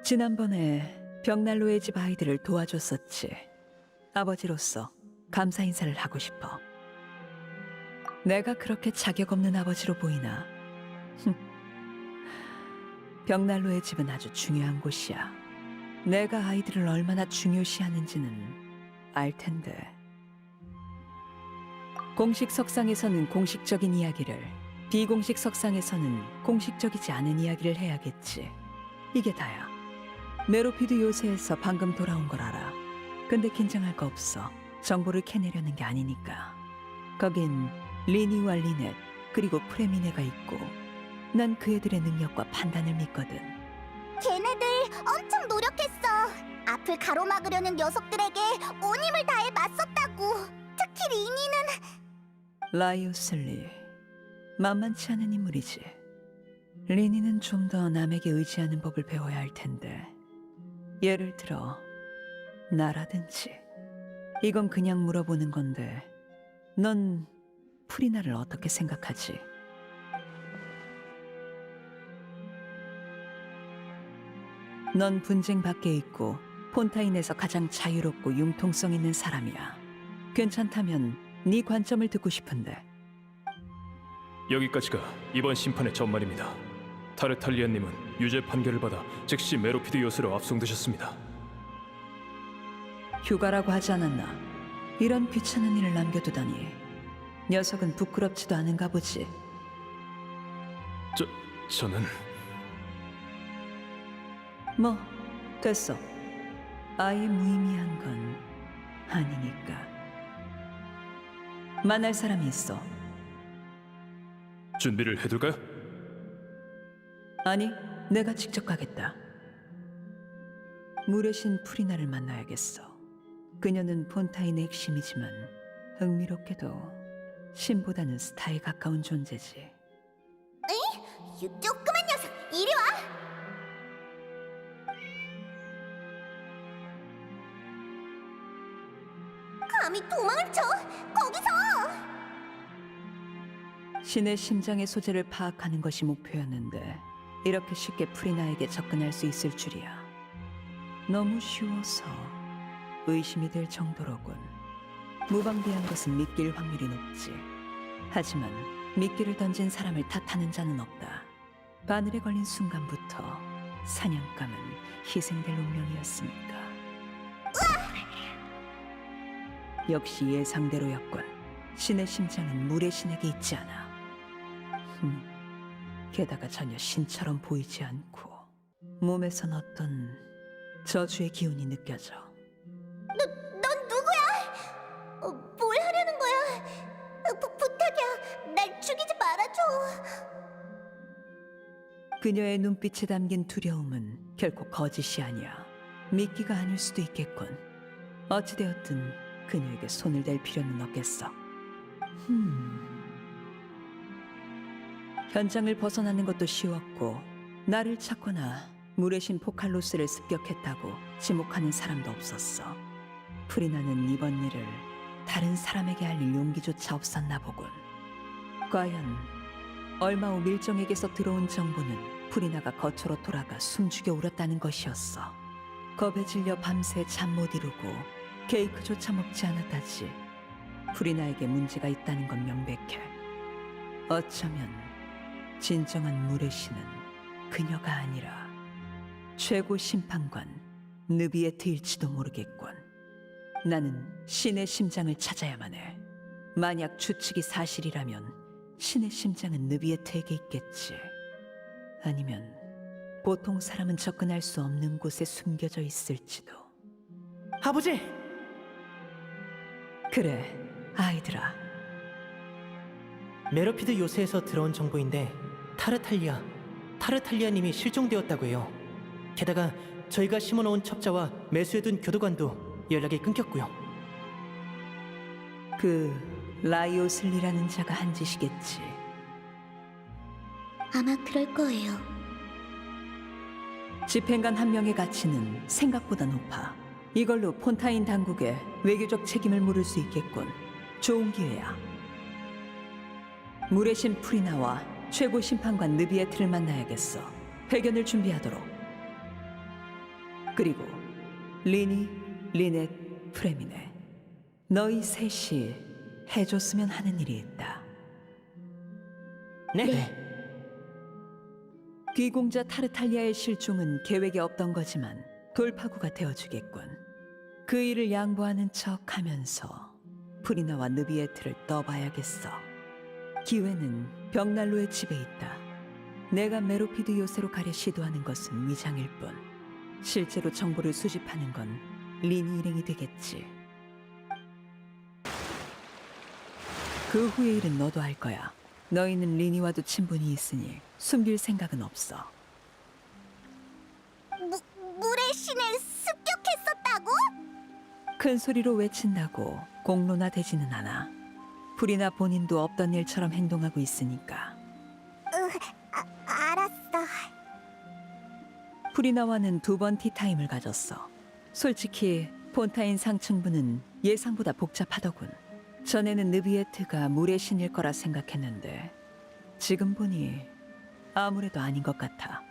지난번에 벽난로의 집 아이들을 도와줬었지. 아버지로서 감사 인사를 하고 싶어. 내가 그렇게 자격 없는 아버지로 보이나? 벽난로의 집은 아주 중요한 곳이야. 내가 아이들을 얼마나 중요시하는지는 알 텐데. 공식 석상에서는 공식적인 이야기를, 비공식 석상에서는 공식적이지 않은 이야기를 해야겠지. 이게 다야. 메로피드 요새에서 방금 돌아온 걸 알아. 근데 긴장할 거 없어. 정보를 캐내려는 게 아니니까. 거긴 리니와 리넷 그리고 프레미네가 있고 난 그 애들의 능력과 판단을 믿거든. 걔네들 엄청 노력했어. 앞을 가로막으려는 녀석들에게 온 힘을 다해 맞섰다고. 특히 리니는 라이오슬리, 만만치 않은 인물이지. 리니는 좀 더 남에게 의지하는 법을 배워야 할 텐데. 예를 들어 나라든지. 이건 그냥 물어보는 건데 넌 프리나를 어떻게 생각하지? 넌 분쟁 밖에 있고 폰타인에서 가장 자유롭고 융통성 있는 사람이야. 괜찮다면 네 관점을 듣고 싶은데. 여기까지가 이번 심판의 전말입니다. 타르탈리아님은 유죄 판결을 받아 즉시 메로피드 요새로 압송되셨습니다. 휴가라고 하지 않았나? 이런 귀찮은 일을 남겨두다니. 녀석은 부끄럽지도 않은가 보지. 저는 뭐 됐어. 아예 무의미한 건 아니니까. 만날 사람이 있어. 준비를 해둘까요? 아니, 내가 직접 가겠다. 물의 신 프리나를 만나야겠어. 그녀는 폰타인의 핵심이지만 흥미롭게도 신보다는 스타에 가까운 존재지. 이 조그만 녀석, 이리 와! 감히 도망을 쳐! 거기서! 신의 심장의 소재를 파악하는 것이 목표였는데 이렇게 쉽게 프리나에게 접근할 수 있을 줄이야. 너무 쉬워서 의심이 될 정도로군. 무방비한 것은 믿길 확률이 높지. 하지만 미끼를 던진 사람을 탓하는 자는 없다. 바늘에 걸린 순간부터 사냥감은 희생될 운명이었으니까. 역시 예상대로였군. 신의 심장은 물의 신에게 있지 않아. 게다가 전혀 신처럼 보이지 않고 몸에선 어떤 저주의 기운이 느껴져. 넌 누구야? 뭘 하려는 거야? 부탁이야, 날 죽이지 말아줘. 그녀의 눈빛에 담긴 두려움은 결코 거짓이 아니야. 미끼가 아닐 수도 있겠군. 어찌되었든 그녀에게 손을 댈 필요는 없겠어. 현장을 벗어나는 것도 쉬웠고 나를 찾거나 물의 신 포칼로스를 습격했다고 지목하는 사람도 없었어. 프리나는 이번 일을 다른 사람에게 알릴 용기조차 없었나 보군. 과연 얼마 후 밀정에게서 들어온 정보는 프리나가 거처로 돌아가 숨죽여 울었다는 것이었어. 겁에 질려 밤새 잠 못 이루고 케이크조차 먹지 않았다지. 프리나에게 문제가 있다는 건 명백해. 어쩌면 진정한 물의 신은 그녀가 아니라 최고 심판관 느비에트일지도 모르겠군. 나는 신의 심장을 찾아야만 해. 만약 추측이 사실이라면 신의 심장은 느비에트에게 있겠지. 아니면 보통 사람은 접근할 수 없는 곳에 숨겨져 있을지도. 아버지! 그래, 아이들아. 메로피드 요새에서 들어온 정보인데 타르탈리아님이 실종되었다고 해요. 게다가 저희가 심어놓은 첩자와 매수해둔 교도관도 연락이 끊겼고요. 그 라이오슬리라는 자가 한 짓이겠지. 아마 그럴 거예요. 집행관 한 명의 가치는 생각보다 높아. 이걸로 폰타인 당국에 외교적 책임을 물을 수 있겠군. 좋은 기회야. 물의 신 프리나와 최고 심판관 느비에트를 만나야겠어. 회견을 준비하도록. 그리고 리니, 리넷, 프레미네. 너희 셋이 해줬으면 하는 일이 있다. 네. 귀공자 타르탈리아의 실종은 계획에 없던 거지만 돌파구가 되어주겠군. 그 일을 양보하는 척하면서 프리나와 느비에트를 떠봐야겠어. 기회는 벽난로의 집에 있다. 내가 메로피드 요새로 가려 시도하는 것은 위장일 뿐. 실제로 정보를 수집하는 건 리니 일행이 되겠지. 그 후의 일은 너도 할 거야. 너희는 리니와도 친분이 있으니 숨길 생각은 없어. 자신을 습격했었다고? 큰 소리로 외친다고 공론화되지는 않아. 불이나 본인도 없던 일처럼 행동하고 있으니까. 알았어. 프리나와는 2번 티타임을 가졌어. 솔직히 폰타인 상층부는 예상보다 복잡하더군. 전에는 느비에트가 물의 신일 거라 생각했는데 지금 보니 아무래도 아닌 것 같아.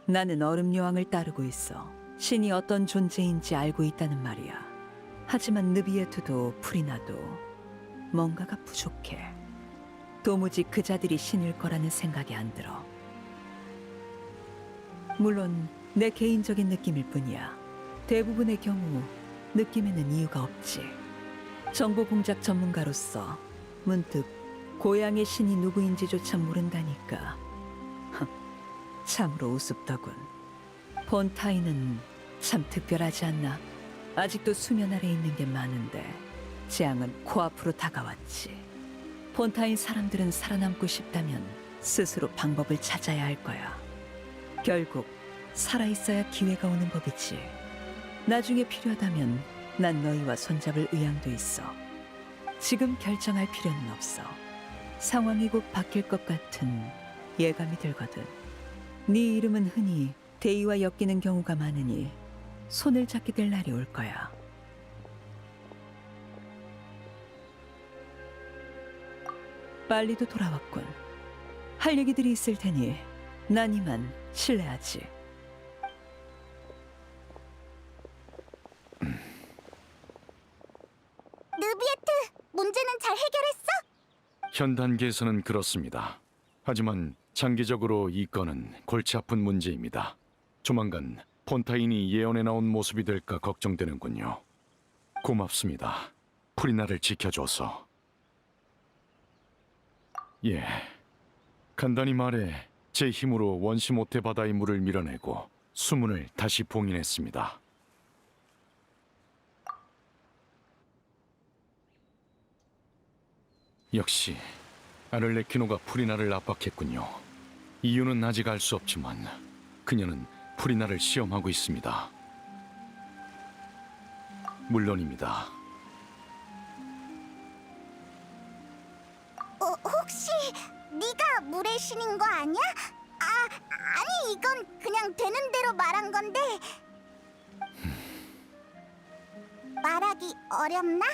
나는 얼음 여왕을 따르고 있어. 신이 어떤 존재인지 알고 있다는 말이야. 하지만 느비에트도 프리나도 뭔가가 부족해. 도무지 그자들이 신일 거라는 생각이 안 들어. 물론 내 개인적인 느낌일 뿐이야. 대부분의 경우 느낌에는 이유가 없지. 정보 공작 전문가로서 문득 고향의 신이 누구인지조차 모른다니까 참으로 우습더군. 폰타인은 참 특별하지 않나? 아직도 수면 아래 있는 게 많은데 재앙은 코앞으로 다가왔지. 폰타인 사람들은 살아남고 싶다면 스스로 방법을 찾아야 할 거야. 결국 살아있어야 기회가 오는 법이지. 나중에 필요하다면 난 너희와 손잡을 의향도 있어. 지금 결정할 필요는 없어. 상황이 곧 바뀔 것 같은 예감이 들거든. 네 이름은 흔히 대의와 엮이는 경우가 많으니 손을 잡게 될 날이 올 거야. 빨리도 돌아왔군. 할 얘기들이 있을 테니 난 이만 실례하지. 느비에트, 문제는 잘 해결했어? 현 단계에서는 그렇습니다. 하지만 장기적으로 이 건은 골치 아픈 문제입니다. 조만간 폰타인이 예언에 나온 모습이 될까 걱정되는군요. 고맙습니다. 프리나를 지켜줘서. 예, 간단히 말해 제 힘으로 원시 모태 바다의 물을 밀어내고 수문을 다시 봉인했습니다. 역시 아를레키노가 프리나를 압박했군요. 이유는 아직 알 수 없지만 그녀는 프리나를 시험하고 있습니다. 물론입니다. 혹시 네가 물의 신인 거 아니야? 아니 이건 그냥 되는 대로 말한 건데 말하기 어렵나?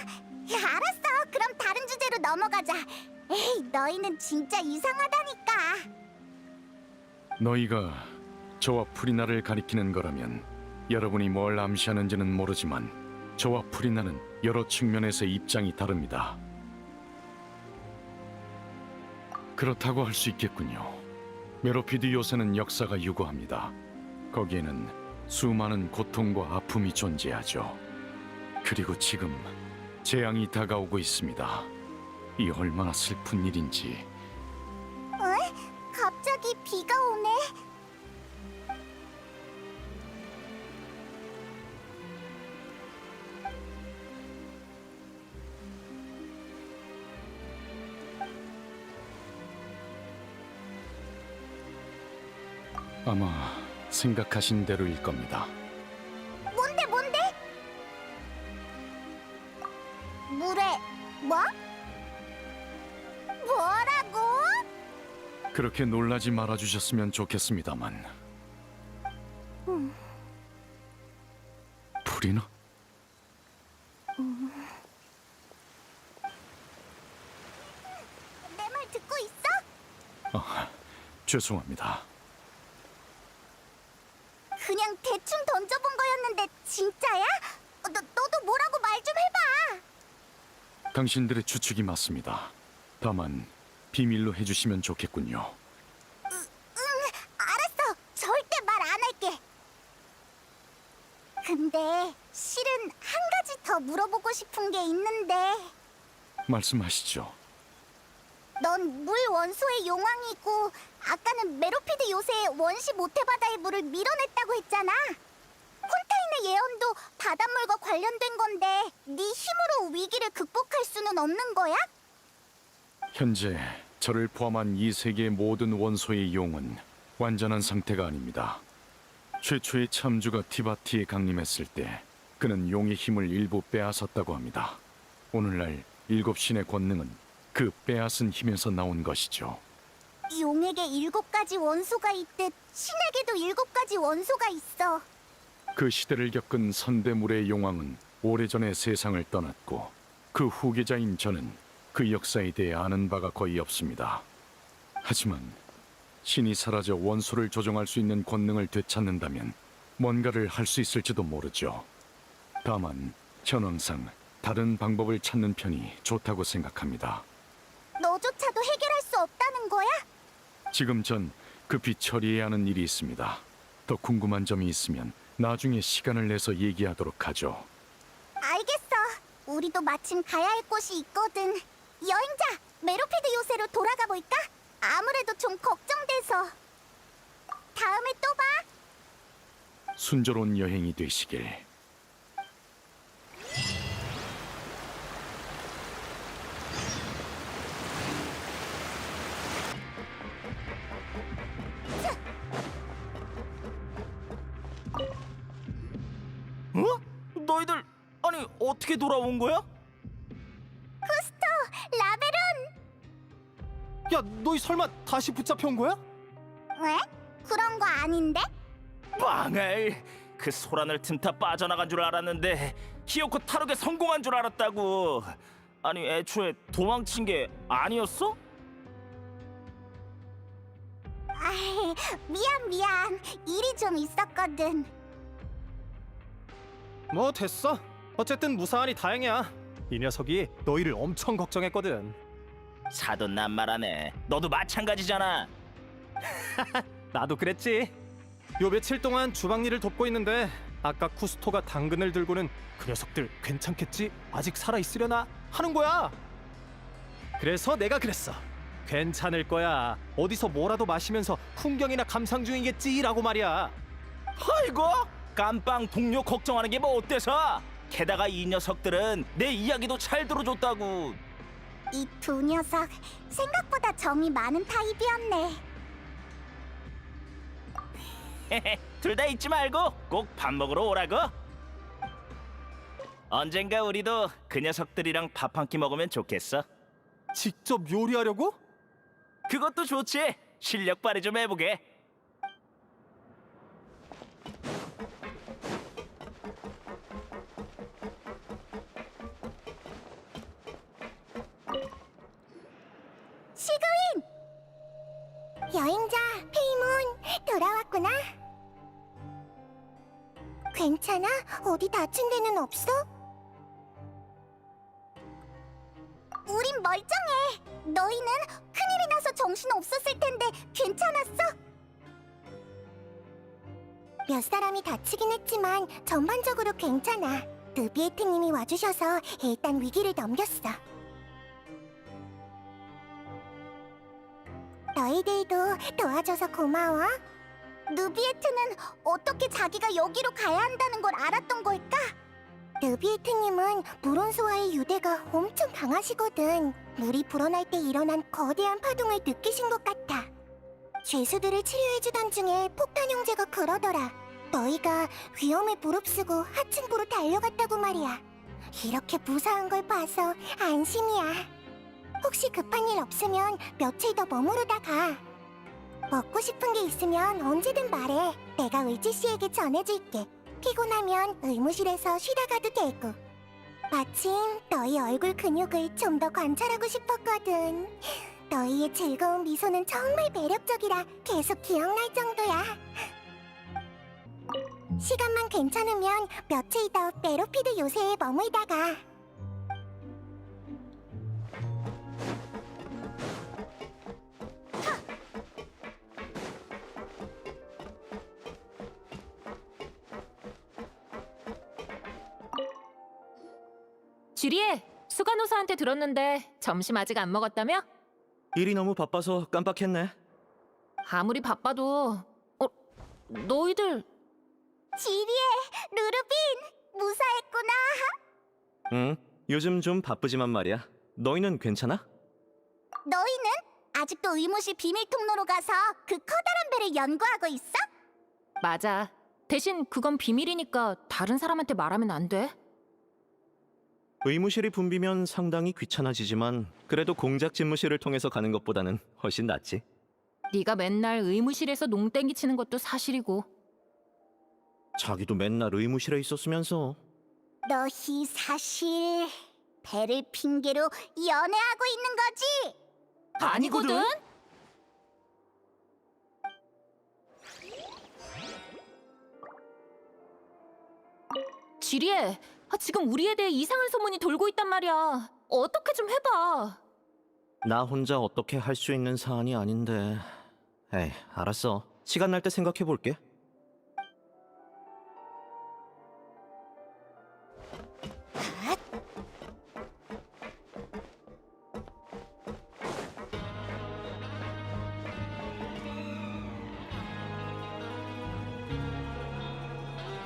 알았어, 그럼 다른 주제로 넘어가자. 에이, 너희는 진짜 이상하다니까. 너희가 저와 프리나를 가리키는 거라면 여러분이 뭘 암시하는지는 모르지만 저와 프리나는 여러 측면에서 입장이 다릅니다. 그렇다고 할 수 있겠군요. 메로피드 요새는 역사가 유구합니다. 거기에는 수많은 고통과 아픔이 존재하죠. 그리고 지금 재앙이 다가오고 있습니다. 이 얼마나 슬픈 일인지. 갑자기 비가 오네. 아마 생각하신 대로일 겁니다. 뭔데? 물에 뭐? 뭐라고? 그렇게 놀라지 말아주셨으면 좋겠습니다만. 프리나? 내 말 듣고 있어? 죄송합니다. 그냥 대충 던져본 거였는데 진짜야? 너도 뭐라고 말 좀 해봐. 당신들의 추측이 맞습니다. 다만 비밀로 해주시면 좋겠군요. 알았어. 절대 말 안 할게. 근데 실은 한 가지 더 물어보고 싶은 게 있는데 말씀하시죠. 넌 물 원소의 용왕이고 아까는 메로피드 요새의 원시 모태바다의 물을 밀어냈다고 했잖아. 폰타인의 예언도 바닷물과 관련된 건데 네 힘으로 위기를 극복할 수는 없는 거야? 현재 저를 포함한 이 세계의 모든 원소의 용은 완전한 상태가 아닙니다. 최초의 참주가 티바티에 강림했을 때 그는 용의 힘을 일부 빼앗았다고 합니다. 오늘날 7신의 권능은 그 빼앗은 힘에서 나온 것이죠. 용에게 7가지 원소가 있듯 신에게도 7가지 원소가 있어. 그 시대를 겪은 선대물의 용왕은 오래전에 세상을 떠났고 그 후계자인 저는 그 역사에 대해 아는 바가 거의 없습니다. 하지만 신이 사라져 원소를 조종할 수 있는 권능을 되찾는다면 뭔가를 할 수 있을지도 모르죠. 다만 전 항상 다른 방법을 찾는 편이 좋다고 생각합니다. 너조차도 해결할 수 없다는 거야? 지금 전 급히 처리해야 하는 일이 있습니다. 더 궁금한 점이 있으면 나중에 시간을 내서 얘기하도록 하죠. 알겠어. 우리도 마침 가야 할 곳이 있거든. 여행자, 메로피드 요새로 돌아가 볼까? 아무래도 좀 걱정돼서. 다음에 또 봐. 순조로운 여행이 되시길. 어? 너희들 아니 어떻게 돌아온 거야? 쿠스토, 라베론! 야, 너희 설마 다시 붙잡혀온 거야? 왜? 그런 거 아닌데? 빵을 그 소란을 틈타 빠져나간 줄 알았는데 히요코 타락에 성공한 줄 알았다고. 아니 애초에 도망친 게 아니었어? 아이, 미안. 일이 좀 있었거든. 뭐 됐어. 어쨌든 무사하니 다행이야. 이 녀석이 너희를 엄청 걱정했거든. 사돈 난말하네. 너도 마찬가지잖아. 나도 그랬지. 요 며칠 동안 주방 일을 돕고 있는데 아까 쿠스토가 당근을 들고는 그 녀석들 괜찮겠지? 아직 살아있으려나? 하는 거야. 그래서 내가 그랬어. 괜찮을 거야. 어디서 뭐라도 마시면서 풍경이나 감상 중이겠지라고 말이야. 아이고 깜빵 동료 걱정하는 게 뭐 어때서? 게다가 이 녀석들은 내 이야기도 잘 들어줬다고. 이 두 녀석 생각보다 정이 많은 타입이었네. 둘 다 잊지 말고 꼭 밥 먹으러 오라고. 언젠가 우리도 그 녀석들이랑 밥 한 끼 먹으면 좋겠어. 직접 요리하려고? 그것도 좋지. 실력 발휘 좀 해보게. 시그윈! 여행자 페이몬 돌아왔구나. 괜찮아? 어디 다친 데는 없어? 우린 멀쩡해. 너희는 큰일이 나서 정신 없었을 텐데 괜찮았어? 몇 사람이 다치긴 했지만 전반적으로 괜찮아. 느비에트님이 와주셔서 일단 위기를 넘겼어. 너희들도 도와줘서 고마워. 느비에트는 어떻게 자기가 여기로 가야 한다는 걸 알았던 걸까? 느비에트님은 물온소와의 유대가 엄청 강하시거든. 물이 불어날 때 일어난 거대한 파동을 느끼신 것 같아. 죄수들을 치료해주던 중에 폭탄 형제가 그러더라. 너희가 위험에 무릅쓰고 하층부로 달려갔다고 말이야. 이렇게 무사한 걸 봐서 안심이야. 혹시 급한 일 없으면 며칠 더 머무르다 가. 먹고 싶은 게 있으면 언제든 말해. 내가 의지 씨에게 전해줄게. 피곤하면 의무실에서 쉬다 가도 되고. 마침 너희 얼굴 근육을 좀 더 관찰하고 싶었거든. 너희의 즐거운 미소는 정말 매력적이라 계속 기억날 정도야. 시간만 괜찮으면 며칠 더 메로피드 요새에 머물다가. 주리에, 수간호사한테 들었는데 점심 아직 안 먹었다며? 일이 너무 바빠서 깜빡했네. 아무리 바빠도 너희들 지리에, 루루빈, 무사했구나. 응, 요즘 좀 바쁘지만 말이야. 너희는 괜찮아? 너희는 아직도 의무실 비밀 통로로 가서 그 커다란 배를 연구하고 있어? 맞아. 대신 그건 비밀이니까 다른 사람한테 말하면 안 돼. 의무실이 붐비면 상당히 귀찮아지지만 그래도 공작 집무실을 통해서 가는 것보다는 훨씬 낫지. 네가 맨날 의무실에서 농땡이 치는 것도 사실이고. 자기도 맨날 의무실에 있었으면서. 너희 사실 배를 핑계로 연애하고 있는 거지? 아니거든? 지리에, 지금 우리에 대해 이상한 소문이 돌고 있단 말이야. 어떻게 좀 해봐. 나 혼자 어떻게 할 수 있는 사안이 아닌데. 에이, 알았어. 시간 날 때 생각해 볼게.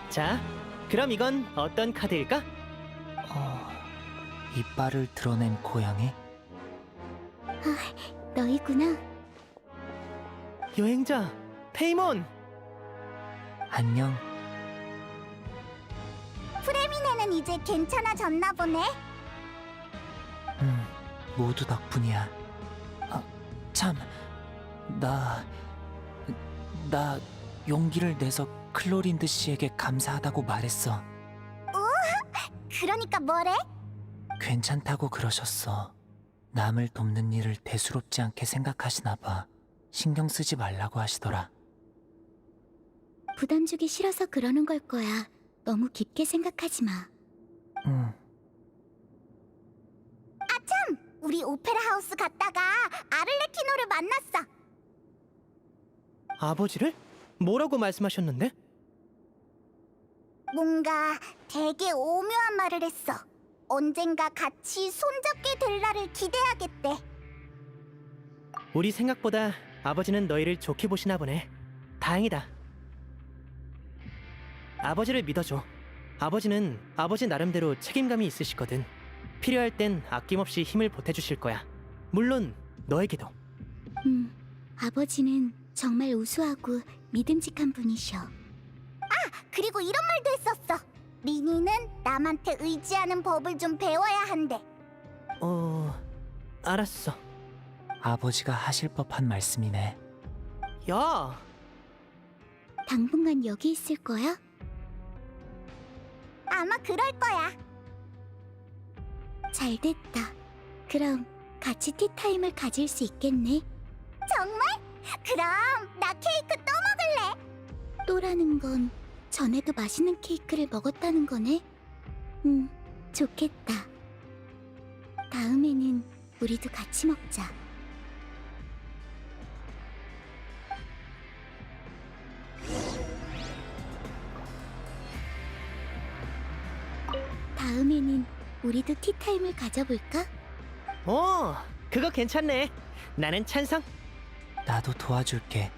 자, 그럼 이건 어떤 카드일까? 이빨을 드러낸 고양이? 너희구나. 여행자, 페이몬! 안녕. 프레미네는 이제 괜찮아졌나 보네. 모두 덕분이야. 참, 나 용기를 내서 클로린드 씨에게 감사하다고 말했어. 그러니까 뭐래? 괜찮다고 그러셨어. 남을 돕는 일을 대수롭지 않게 생각하시나 봐. 신경 쓰지 말라고 하시더라. 부담 주기 싫어서 그러는 걸 거야. 너무 깊게 생각하지 마. 아참! 우리 오페라 하우스 갔다가 아를레티노를 만났어. 아버지를? 뭐라고 말씀하셨는데? 뭔가 되게 오묘한 말을 했어. 언젠가 같이 손잡게 될 날을 기대하겠대. 우리 생각보다 아버지는 너희를 좋게 보시나 보네. 다행이다. 아버지를 믿어줘. 아버지는 아버지 나름대로 책임감이 있으시거든. 필요할 땐 아낌없이 힘을 보태주실 거야. 물론 너에게도. 아버지는 정말 우수하고 믿음직한 분이셔. 그리고 이런 말도 했었어. 리니는 남한테 의지하는 법을 좀 배워야 한대. 알았어. 아버지가 하실 법한 말씀이네. 야! 당분간 여기 있을 거야? 아마 그럴 거야. 잘 됐다. 그럼 같이 티타임을 가질 수 있겠네. 정말? 그럼 나 케이크 또 먹을래. 또라는 건 전에도 맛있는 케이크를 먹었다는 거네. 좋겠다. 다음에는 우리도 같이 먹자. 다음에는 우리도 티타임을 가져볼까? 그거 괜찮네. 나는 찬성. 나도 도와줄게.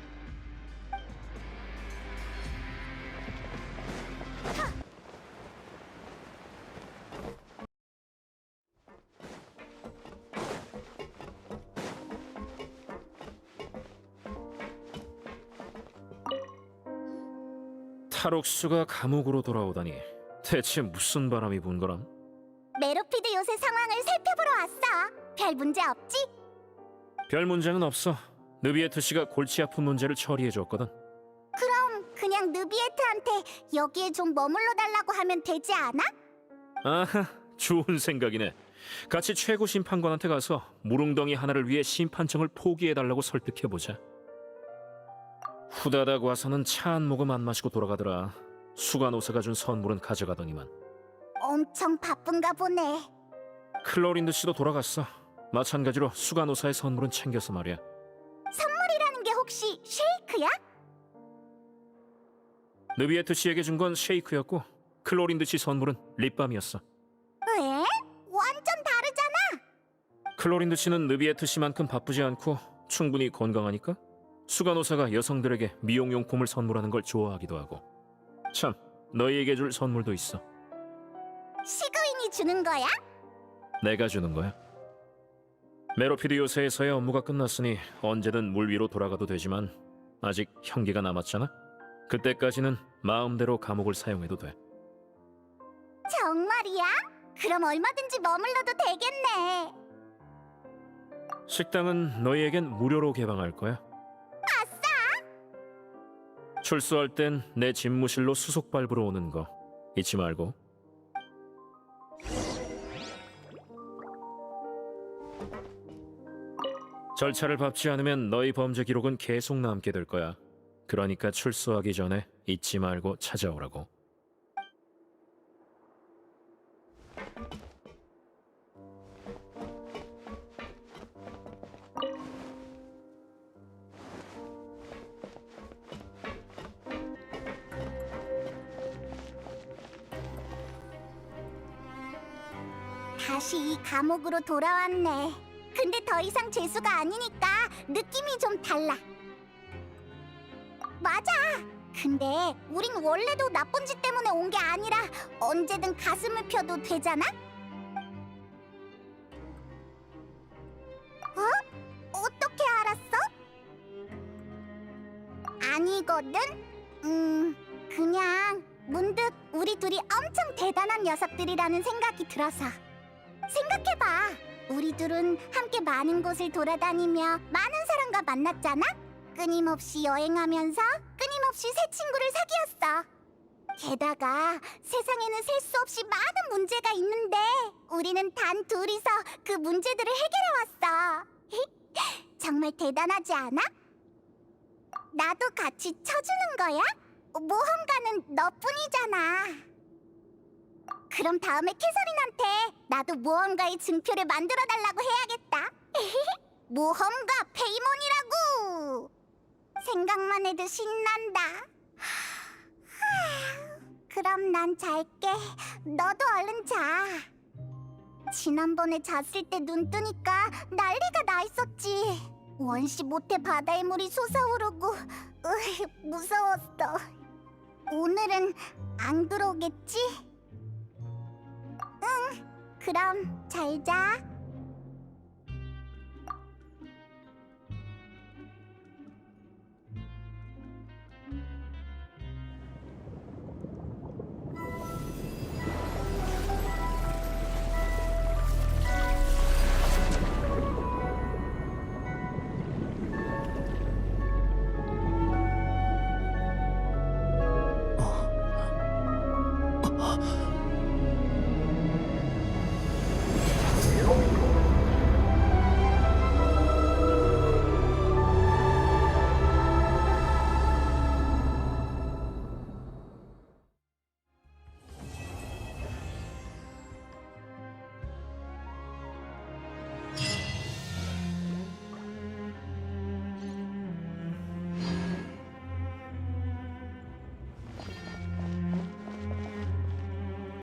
탈옥수가 감옥으로 돌아오다니 대체 무슨 바람이 분 거람? 메로피드 요새 상황을 살펴보러 왔어. 별 문제 없지? 별 문제는 없어. 느비에트 씨가 골치 아픈 문제를 처리해 줬거든. 그럼 그냥 느비에트한테 여기에 좀 머물러 달라고 하면 되지 않아? 아하, 좋은 생각이네. 같이 최고 심판관한테 가서 무릉덩이 하나를 위해 심판청을 포기해 달라고 설득해 보자. 후다닥 와서는 차 한 모금 안 마시고 돌아가더라. 수간호사가 준 선물은 가져가더니만. 엄청 바쁜가 보네. 클로린드 씨도 돌아갔어. 마찬가지로 수간호사의 선물은 챙겨서 말이야. 선물이라는 게 혹시 쉐이크야? 느비에트 씨에게 준 건 쉐이크였고 클로린드 씨 선물은 립밤이었어. 왜? 완전 다르잖아. 클로린드 씨는 느비에트 씨만큼 바쁘지 않고 충분히 건강하니까 수간호사가 여성들에게 미용용품을 선물하는 걸 좋아하기도 하고. 참, 너희에게 줄 선물도 있어. 시그윈이 주는 거야? 내가 주는 거야. 메로피드 요새에서의 업무가 끝났으니 언제든 물 위로 돌아가도 되지만 아직 형기가 남았잖아. 그때까지는 마음대로 감옥을 사용해도 돼. 정말이야? 그럼 얼마든지 머물러도 되겠네. 식당은 너희에겐 무료로 개방할 거야. 아싸! 출소할 땐 내 집무실로 수속 밟으러 오는 거 잊지 말고. 절차를 밟지 않으면 너희 범죄 기록은 계속 남게 될 거야. 그러니까 출소하기 전에 잊지 말고 찾아오라고. 다시 이 감옥으로 돌아왔네. 근데 더 이상 재수가 아니니까 느낌이 좀 달라. 맞아. 근데 우린 원래도 나쁜 짓 때문에 온 게 아니라 언제든 가슴을 펴도 되잖아? 어? 어떻게 알았어? 아니거든? 그냥 문득 우리 둘이 엄청 대단한 녀석들이라는 생각이 들어서. 생각해봐. 우리 둘은 함께 많은 곳을 돌아다니며 많은 사람과 만났잖아? 끊임없이 여행하면서 끊임없이 새 친구를 사귀었어. 게다가 세상에는 셀 수 없이 많은 문제가 있는데 우리는 단 둘이서 그 문제들을 해결해왔어. 정말 대단하지 않아? 나도 같이 쳐주는 거야? 모험가는 너뿐이잖아. 그럼 다음에 캐서린한테 나도 모험가의 증표를 만들어달라고 해야겠다. 모험가 페이몬이라고! 생각만 해도 신난다. 그럼 난 잘게. 너도 얼른 자. 지난번에 잤을 때 눈 뜨니까 난리가 나 있었지. 원시 모태 바다의 물이 솟아오르고 무서웠어. 오늘은 안 들어오겠지? 응, 그럼 잘 자.